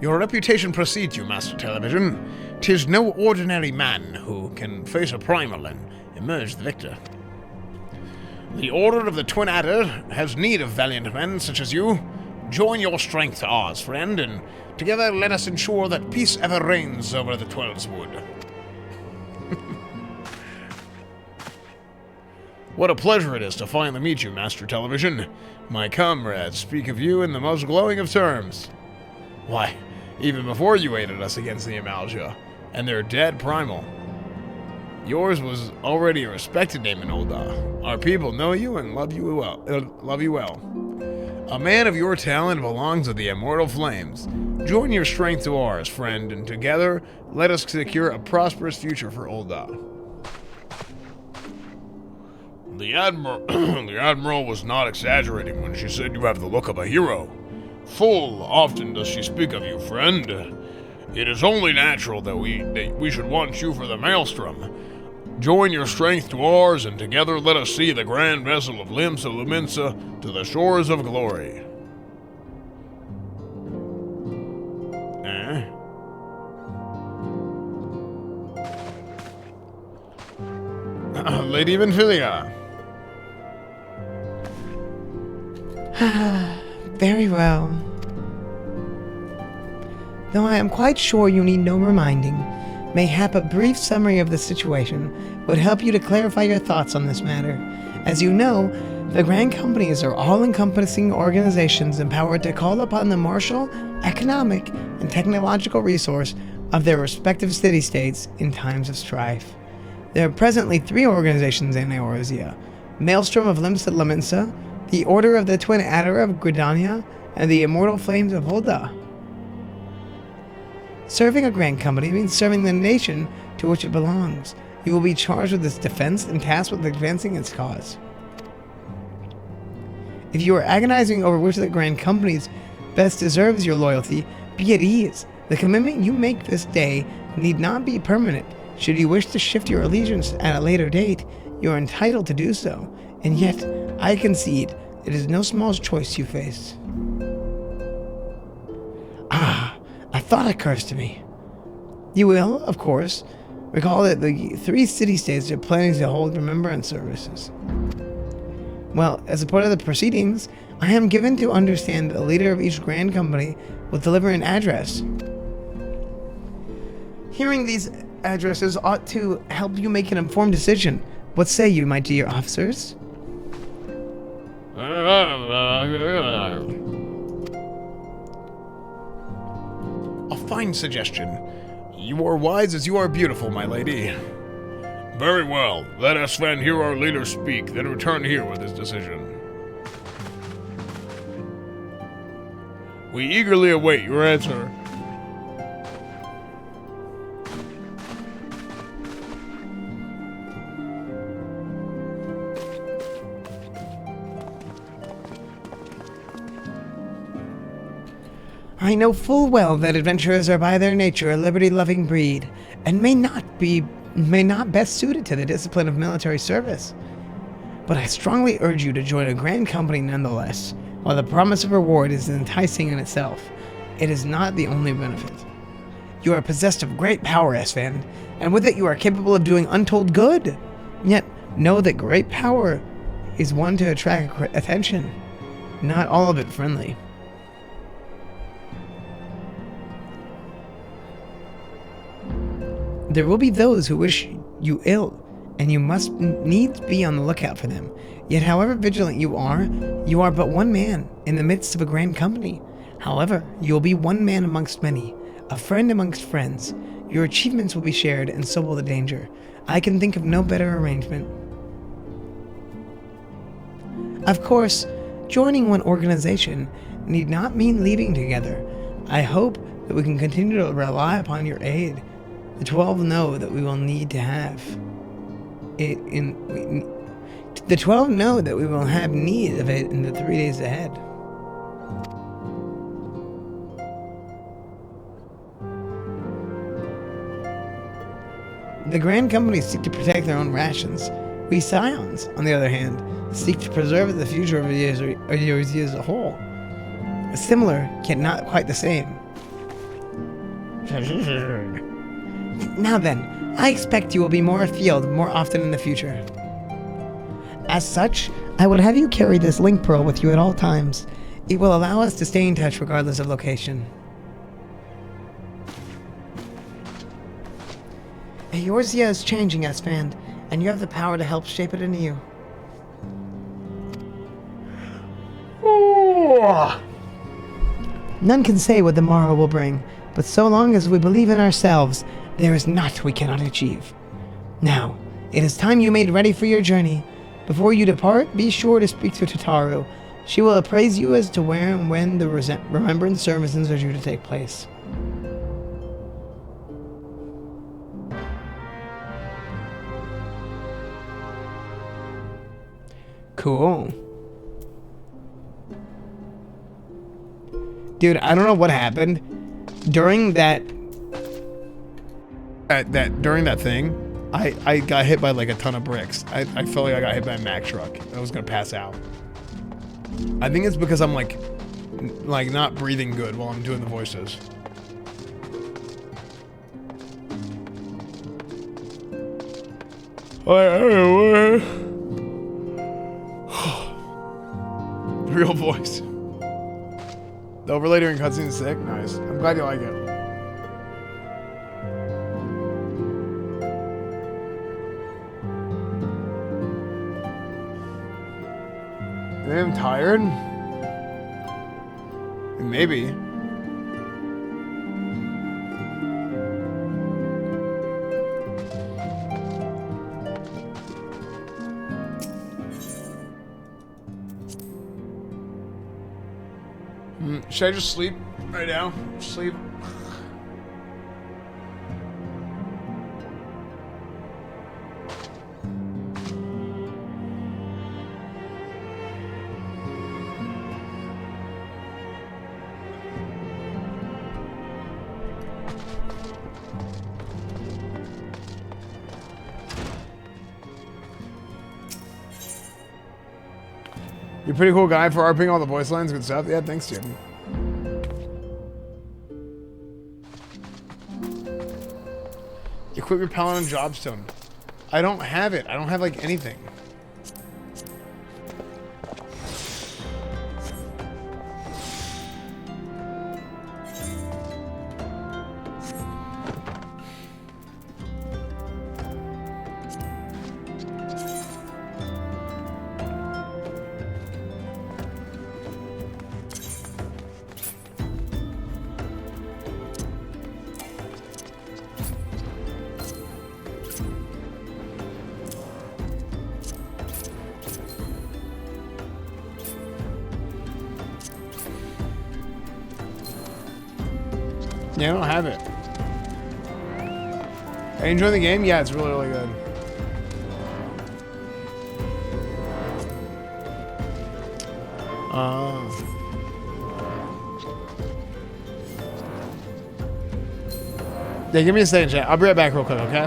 Your reputation precedes you, Master Television. 'Tis no ordinary man who can face a primal and emerge the victor. The Order of the Twin Adder has need of valiant men such as you. Join your strength to ours, friend, and together let us ensure that peace ever reigns over the Twelveswood. What a pleasure it is to finally meet you, Master Television. My comrades speak of you in the most glowing of terms. Why, even before you aided us against the Amalja and their dead primal, yours was already a respected name in Ul'dah. Our people know you and love you well. A man of your talent belongs to the immortal flames. Join your strength to ours, friend, and together let us secure a prosperous future for Ul'dah. The Admiral was not exaggerating when she said you have the look of a hero. Full often does she speak of you, friend. It is only natural that we should want you for the Maelstrom. Join your strength to ours, and together let us see the grand vessel of Limsa to the shores of glory. Lady Menphilia. Very well. Though I am quite sure you need no reminding, mayhap a brief summary of the situation would help you to clarify your thoughts on this matter. As you know, the Grand Companies are all-encompassing organizations empowered to call upon the martial, economic, and technological resource of their respective city-states in times of strife. There are presently 3 organizations in Eorzea: Maelstrom of Limsa, the Order of the Twin Adder of Gridania, and the Immortal Flames of Ul'dah. Serving a Grand Company means serving the nation to which it belongs. You will be charged with its defense and tasked with advancing its cause. If you are agonizing over which of the Grand Companies best deserves your loyalty, be at ease. The commitment you make this day need not be permanent. Should you wish to shift your allegiance at a later date, you are entitled to do so. And yet, I concede, it is no small choice you face. A thought occurs to me. You will, of course, recall that the 3 city-states are planning to hold remembrance services. Well, as a part of the proceedings, I am given to understand that the leader of each Grand Company will deliver an address. Hearing these addresses ought to help you make an informed decision. What say you, my dear officers? A fine suggestion. You are wise as you are beautiful, my lady. Very well. Let Esfand hear our leader speak, then return here with his decision. We eagerly await your answer. I know full well that adventurers are by their nature a liberty-loving breed, and may not best suited to the discipline of military service. But I strongly urge you to join a Grand Company nonetheless. While the promise of reward is enticing in itself, it is not the only benefit. You are possessed of great power, Esfand, and with it you are capable of doing untold good. Yet, know that great power is one to attract attention, not all of it friendly. There will be those who wish you ill, and you must needs be on the lookout for them. Yet however vigilant you are but one man in the midst of a grand company. However, you will be one man amongst many, a friend amongst friends. Your achievements will be shared, and so will the danger. I can think of no better arrangement. Of course, joining one organization need not mean leaving together. I hope that we can continue to rely upon your aid. The 12 know that we will need to have it in. The 12 know that we will have need of it in the 3 days ahead. The Grand Companies seek to protect their own rations. We Scions, on the other hand, seek to preserve the future of Eorzea as a whole. Similar, yet not quite the same. Now then, I expect you will be more afield more often in the future. As such, I would have you carry this link pearl with you at all times. It will allow us to stay in touch regardless of location. Eorzea is changing, Esfand, and you have the power to help shape it anew. None can say what the morrow will bring, but so long as we believe in ourselves, there is naught we cannot achieve. Now, it is time you made ready for your journey. Before you depart, be sure to speak to Tataru. She will appraise you as to where and when the remembrance services are due to take place. Cool. Dude, I don't know what happened during that thing. I got hit by like a ton of bricks. I felt like I got hit by a Mack truck. I was gonna pass out. I think it's because I'm like not breathing good while I'm doing the voices. Real voice. The overlay during cutscene is sick. Nice. I'm glad you like it. I'm tired? Maybe. Should I just sleep right now? Sleep. You're a pretty cool guy for RPing all the voice lines. Good stuff. Yeah, thanks, dude. Equip your Paladin and Jobstone. I don't have it. I don't have, like, anything. Yeah, I don't have it. Are you enjoying the game? Yeah, it's really, really good. Yeah, give me a second, chat. I'll be right back real quick, okay?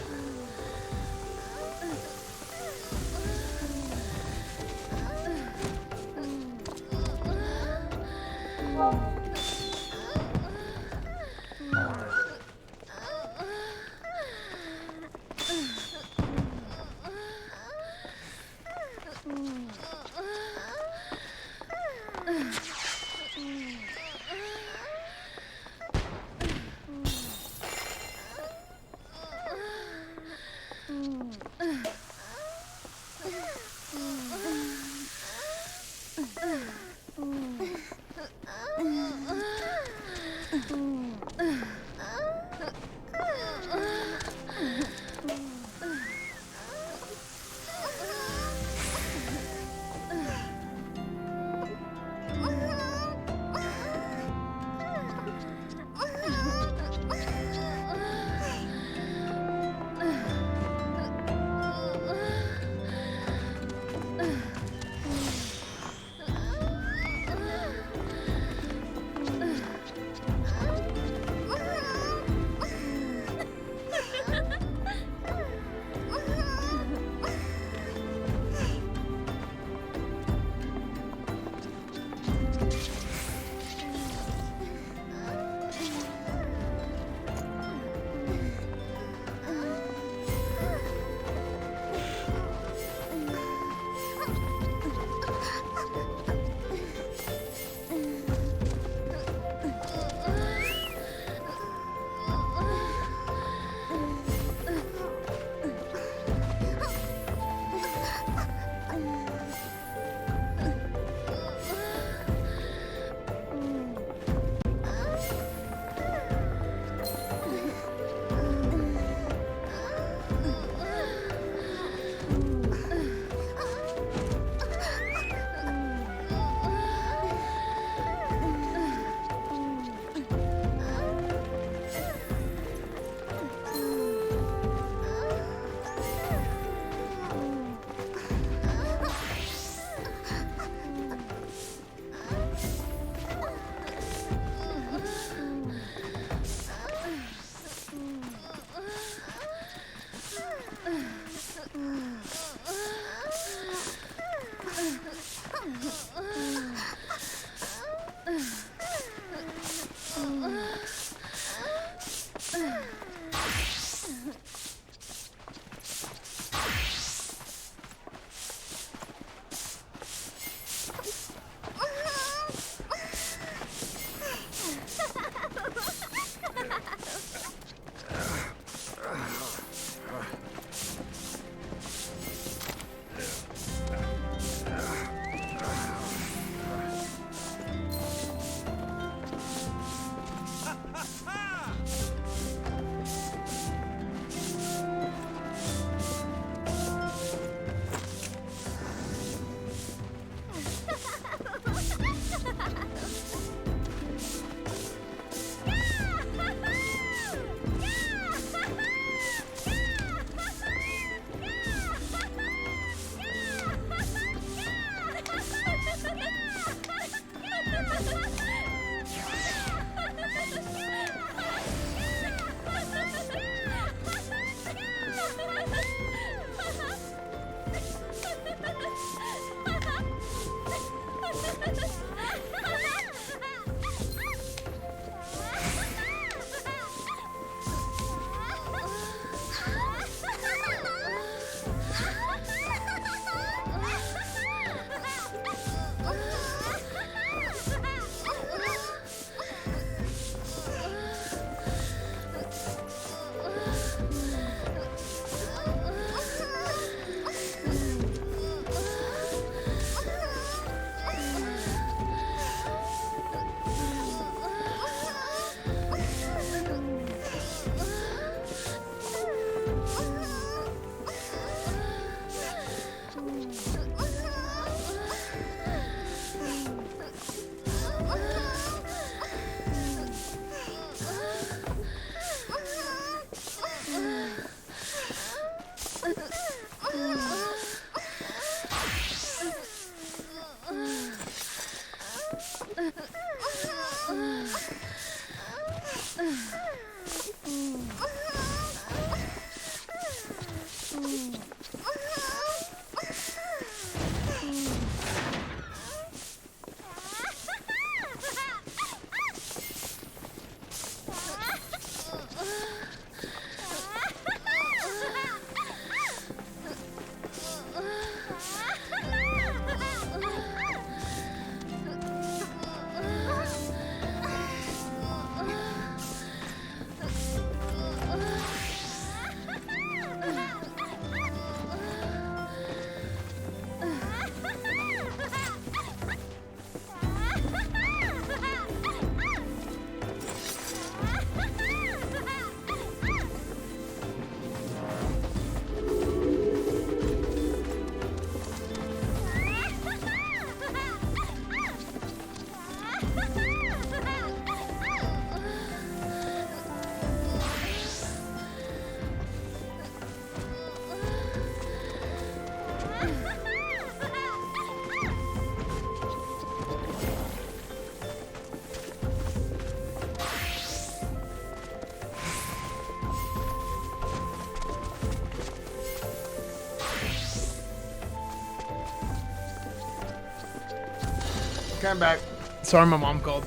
Okay, I'm back. Sorry, my mom called.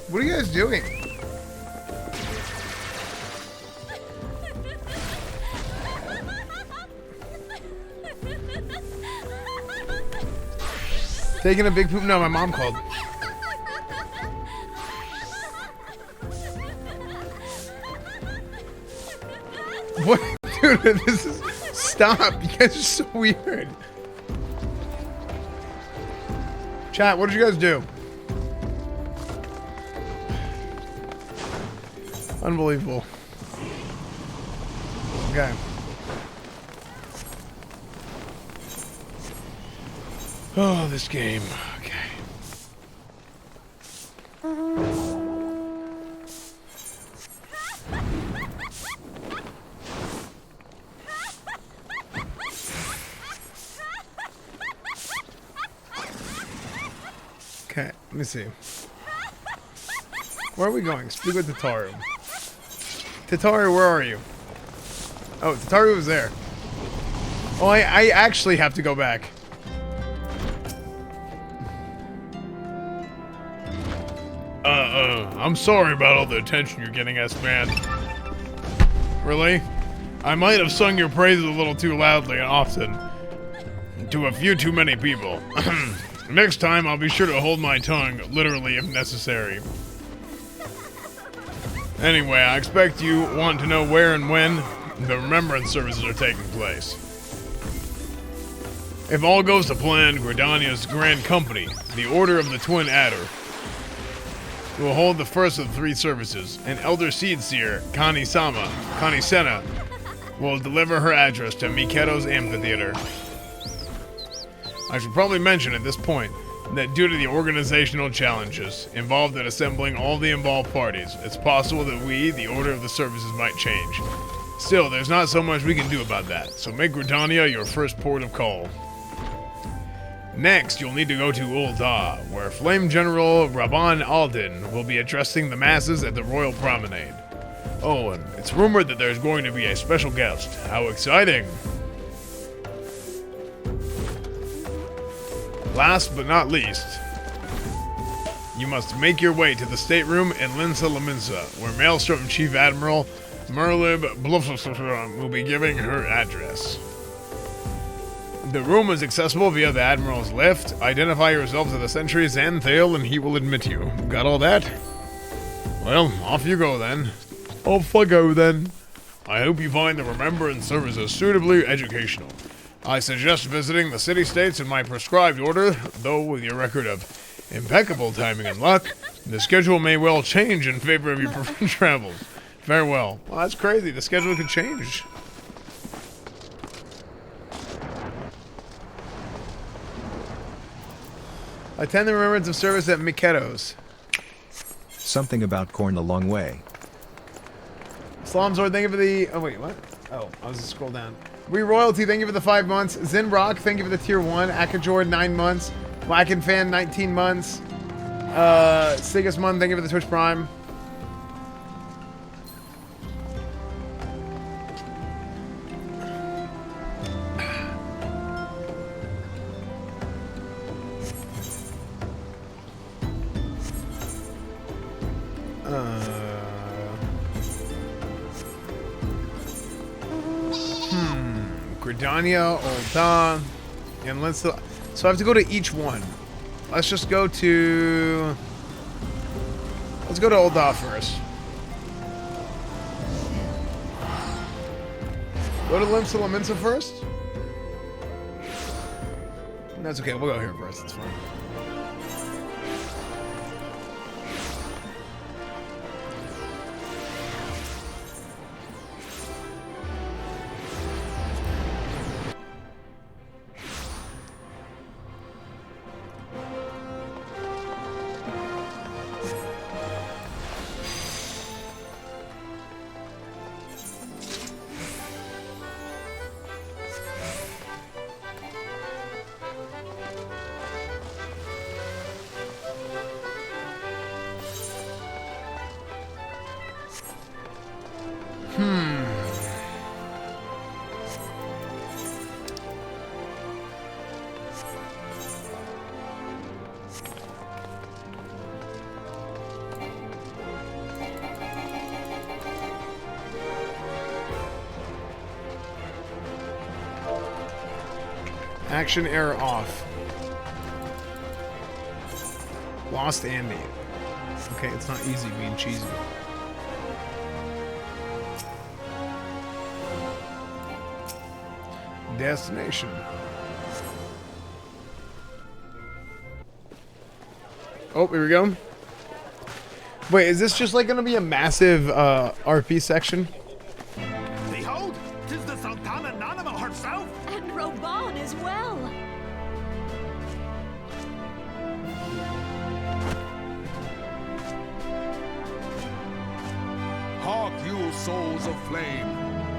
What are you guys doing? Taking a big poop? No, my mom called. What? Dude, this is... Stop. You guys are so weird. Chat, what did you guys do? Unbelievable. Okay. Oh, this game. Okay. Okay, let me see. Where are we going? Speak with Tataru. Tataru, where are you? Oh, Tataru was there. Oh, I actually have to go back. I'm sorry about all the attention you're getting, Esfand. Really? I might have sung your praises a little too loudly and often. To a few too many people. Next time, I'll be sure to hold my tongue, literally if necessary. Anyway, I expect you want to know where and when the remembrance services are taking place. If all goes to plan, Gridania's Grand Company, the Order of the Twin Adder, will hold the first of the 3 services, and Elder Seedseer, Kani-Sena, will deliver her address to Miketo's amphitheater. I should probably mention at this point that due to the organizational challenges involved in assembling all the involved parties, it's possible that the order of the services, might change. Still, there's not so much we can do about that, so make Gridania your first port of call. Next, you'll need to go to Ul'dah, where Flame General Rabban Alden will be addressing the masses at the Royal Promenade. Oh, and it's rumored that there's going to be a special guest. How exciting! Last but not least, you must make your way to the stateroom in Linsa Laminsa, where Maelstrom Chief Admiral Merlib Bluffsum will be giving her address. The room is accessible via the Admiral's lift. Identify yourself to the sentry Xanthale and he will admit you. Got all that? Well, off you go then. Off I go then. I hope you find the remembrance services suitably educational. I suggest visiting the city-states in my prescribed order, though with your record of impeccable timing and luck, the schedule may well change in favor of your preferred travels. Farewell. Well, that's crazy. The schedule could change. Attend the remembrance of service at Miketo's. Something about corn a long way. Slomzord, thank you for the... Oh, wait, what? Oh, I was just scroll down. Re-Royalty, thank you for the 5 months. Zinrock, thank you for the tier 1. Akajord, 9 months. Wackenfan, 19 months. Sigismund, thank you for the Twitch Prime. Gridania, Ul'dah, and let's... So I have to go to each one. Let's just go to... Let's go to Ul'dah first. Go to Linsa Laminsa first? That's okay, we'll go here first, it's fine. Action error off. Lost Andy. Okay, it's not easy being cheesy. Destination. Oh, here we go. Wait, is this just like gonna be a massive RP section? Behold, 'tis the Sultana Nanima herself! And Roban as well. Hark you, souls of flame,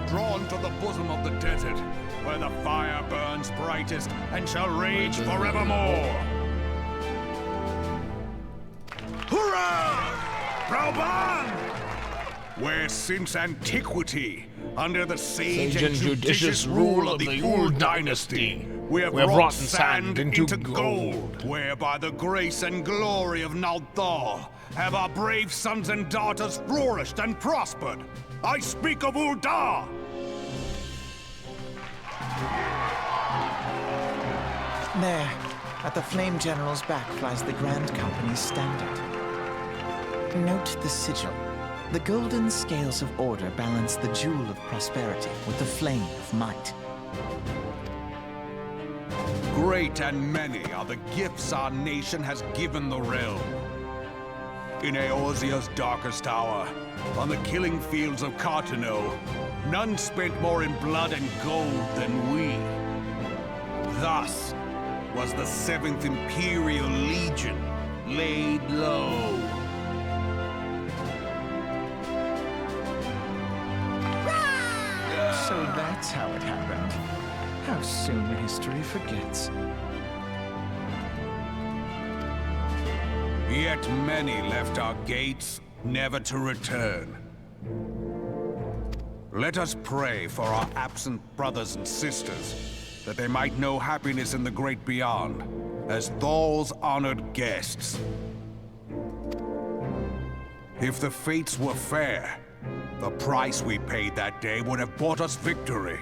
drawn to the bosom of the desert, where the fire burns brightest and shall rage forevermore. Hurrah! Roban! Where since antiquity, under the sage and judicious rule of the Ul dynasty, we have wrought sand into gold, where by the grace and glory of Nalthal have our brave sons and daughters flourished and prospered. I speak of Ul'dah! There, at the Flame General's back flies the Grand Company's standard. Note the sigil. The golden scales of order balance the jewel of prosperity with the flame of might. Great and many are the gifts our nation has given the realm. In Eorzea's darkest hour, on the killing fields of Cartano, none spent more in blood and gold than we. Thus was the 7th Imperial Legion laid low. So that's how it happened. How soon history forgets. Yet many left our gates, never to return. Let us pray for our absent brothers and sisters, that they might know happiness in the great beyond, as Thal's honored guests. If the fates were fair, the price we paid that day would have bought us victory.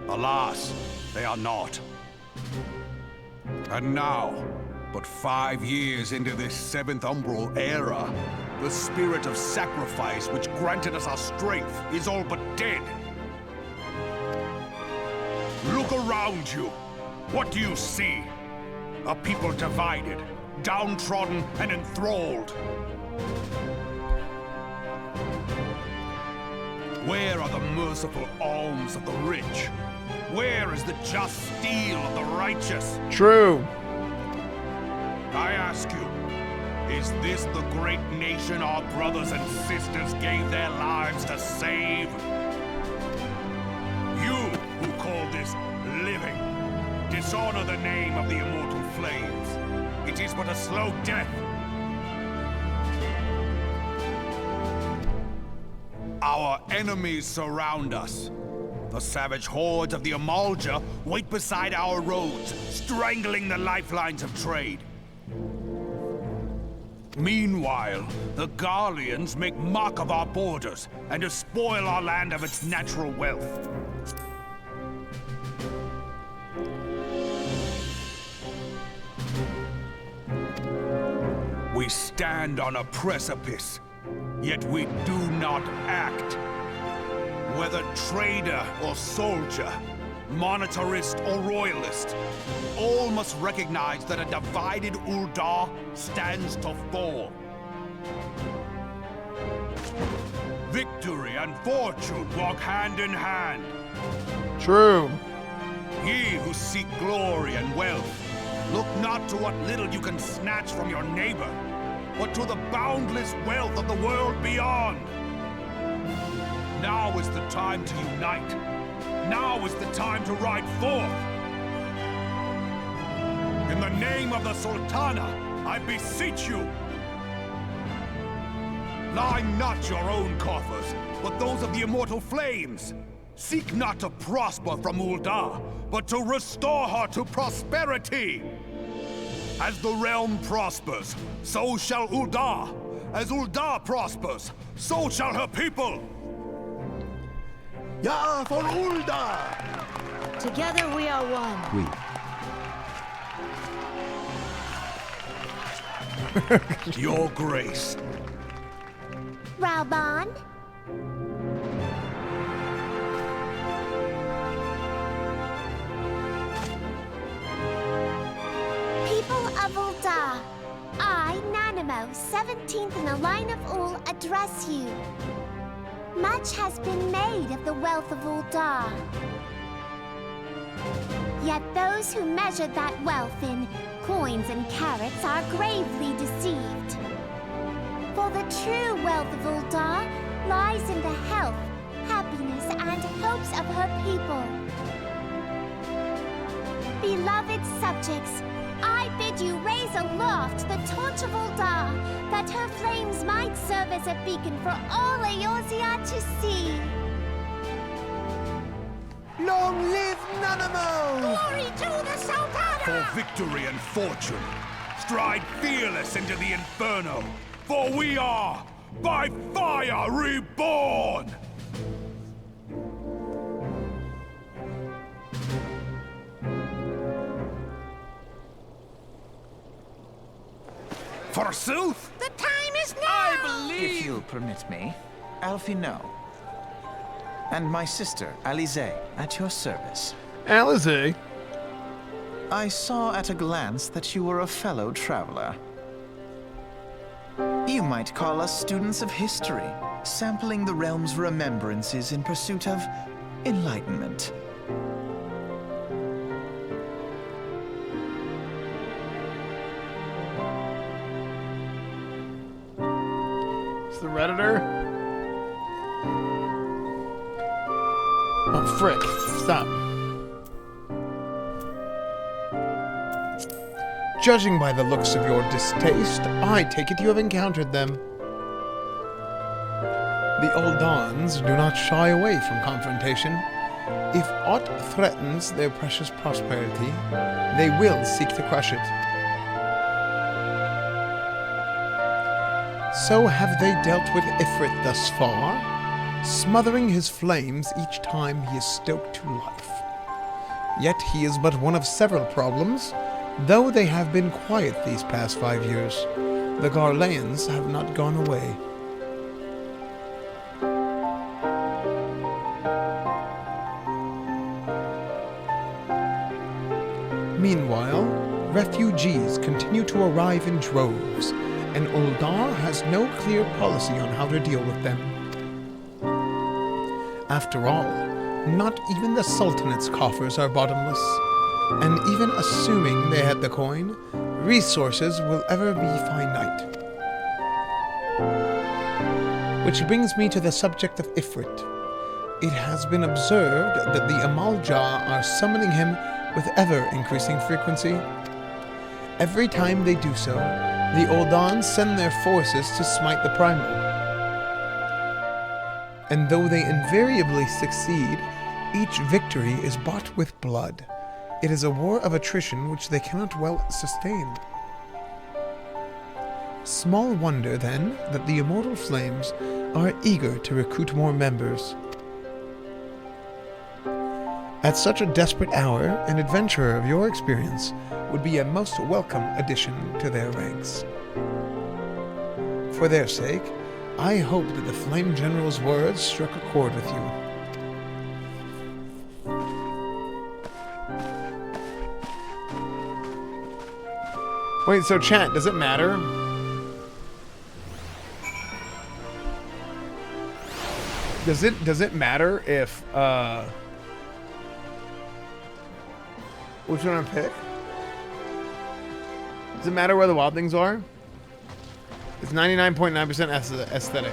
Alas, they are not. And now, but 5 years into this 7th Umbral era, the spirit of sacrifice which granted us our strength is all but dead. Look around you. What do you see? A people divided, downtrodden, and enthralled. Where are the merciful alms of the rich? Where is the just steel of the righteous? True. I ask you, is this the great nation our brothers and sisters gave their lives to save? You who call this living, dishonor the name of the immortal flames. It is but a slow death. Our enemies surround us. The savage hordes of the Amalja wait beside our roads, strangling the lifelines of trade. Meanwhile, the Garleans make mock of our borders and despoil our land of its natural wealth. We stand on a precipice, yet we do not act. Whether trader or soldier, monetarist or royalist, all must recognize that a divided Ul'dah stands to fall. Victory and fortune walk hand in hand. True. Ye who seek glory and wealth, look not to what little you can snatch from your neighbor, but to the boundless wealth of the world beyond. Now is the time to unite. Now is the time to ride forth. In the name of the Sultana, I beseech you. Line not your own coffers, but those of the immortal flames. Seek not to prosper from Ul'dah, but to restore her to prosperity. As the realm prospers, so shall Ul'dah. As Ul'dah prospers, so shall her people. Ya for Ul'dah! Together we are one. We, Your Grace. Raubon? People of Ul'dah, I, Nanimo, 17th in the line of Ul, address you. Much has been made of the wealth of Ul'dah. Yet those who measure that wealth in coins and carats are gravely deceived. For the true wealth of Ul'dah lies in the health, happiness, and hopes of her people. Beloved subjects, I bid you raise aloft the torch of Ul'dah, that her flames might serve as a beacon for all Eorzea to see. Long live Nanamo! Glory to the Sultana! For victory and fortune, stride fearless into the Inferno, for we are, by fire, reborn! Forsooth! The time is now! If you'll permit me, Alfie no. And my sister, Alize, at your service. Alize? I saw at a glance that you were a fellow traveler. You might call us students of history, sampling the realm's remembrances in pursuit of enlightenment. It's the Redditor? Oh, frick. Stop. Judging by the looks of your distaste, I take it you have encountered them. The Uldans do not shy away from confrontation. If aught threatens their precious prosperity, they will seek to crush it. So have they dealt with Ifrit thus far, smothering his flames each time he is stoked to life. Yet he is but one of several problems. Though they have been quiet these past 5 years, the Garleans have not gone away. Meanwhile, refugees continue to arrive in droves, and Ul'dah has no clear policy on how to deal with them. After all, not even the Sultanate's coffers are bottomless, and even assuming they had the coin, resources will ever be finite. Which brings me to the subject of Ifrit. It has been observed that the Amalja are summoning him with ever-increasing frequency. Every time they do so, the Uldans send their forces to smite the Primal. And though they invariably succeed, each victory is bought with blood. It is a war of attrition which they cannot well sustain. Small wonder, then, that the Immortal Flames are eager to recruit more members. At such a desperate hour, an adventurer of your experience would be a most welcome addition to their ranks. For their sake, I hope that the Flame General's words struck a chord with you. Wait, so chat, does it matter? Does it matter if which one I pick? Does it matter where the wild things are? It's 99.9% aesthetic.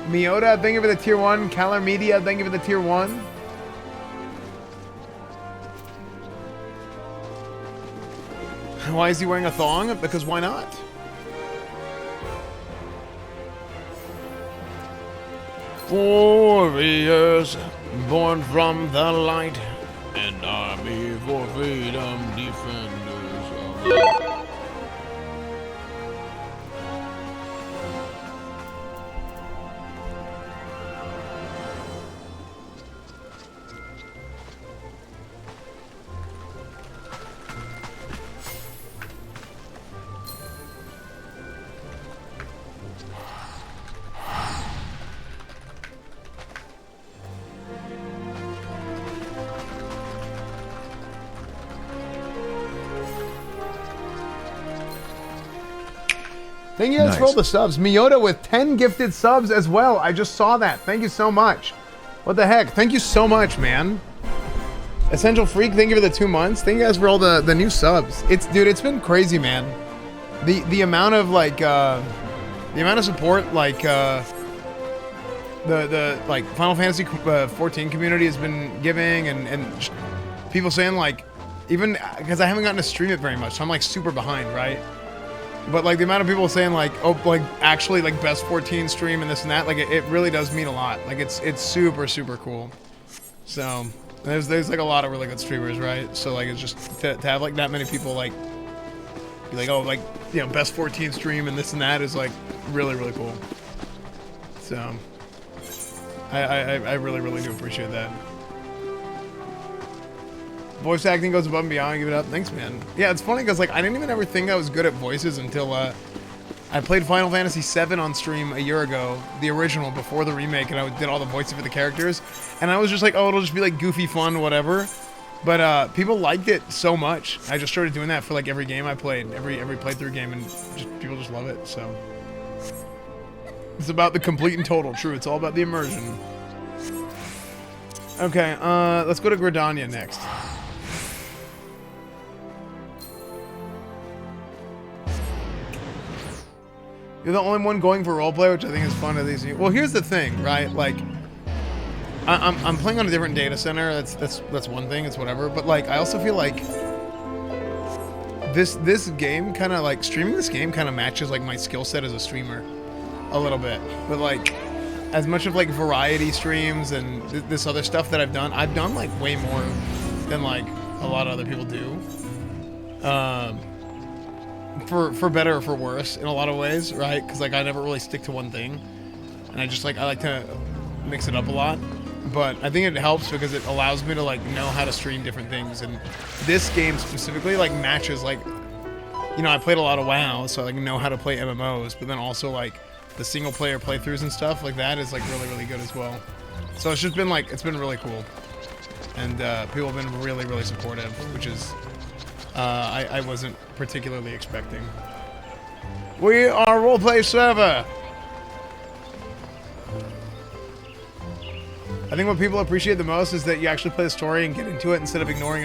Miota, thank you for the tier 1. Calar Media, thank you for the tier 1. Why is he wearing a thong? Because why not? Warriors born from the light, an army for freedom, defenders of light. Thank you guys for all the subs. Miyota with 10 gifted subs as well. I just saw that. Thank you so much. What the heck? Thank you so much, man. Essential Freak, thank you for the 2 months. Thank you guys for all the new subs. Dude, it's been crazy, man. The amount of like the amount of support like the like Final Fantasy 14 community has been giving, and just people saying like, even because I haven't gotten to stream it very much, so I'm like super behind, right? But like the amount of people saying like, oh, like actually like best 14 stream and this and that, like it really does mean a lot. Like it's super cool. So there's like a lot of really good streamers, right? So like it's just to have like that many people like be like, oh, like, you know, best 14 stream and this and that is like really cool. So I really do appreciate that. Voice acting goes above and beyond. Give it up. Thanks, man. Yeah, it's funny because like I didn't even ever think I was good at voices until I played Final Fantasy VII on stream a year ago, the original before the remake, and I did all the voices for the characters, and I was just like, oh, it'll just be like goofy fun, whatever. But people liked it so much. I just started doing that for like every game I played, every playthrough game, and people just love it. So it's about the complete and total. True, it's all about the immersion. Okay, let's go to Gridania next. You're the only one going for roleplay, which I think is fun at least. Well, here's the thing, right? Like, I'm playing on a different data center. That's one thing. It's whatever. But like, I also feel like this game kind of like streaming this game kind of matches like my skill set as a streamer a little bit. But like, as much of like variety streams and this other stuff that I've done like way more than like a lot of other people do. For better or for worse in a lot of ways, right? Because like I never really stick to one thing, and I like to mix it up a lot. But I think it helps because it allows me to like know how to stream different things, and this game specifically like matches like, you know, I played a lot of WoW, so I like know how to play MMOs, but then also like the single player playthroughs and stuff like that is like really good as well. So it's just been like, it's been really cool, and people have been really supportive, which is I wasn't particularly expecting. We are roleplay server. I think what people appreciate the most is that you actually play the story and get into it instead of ignoring it.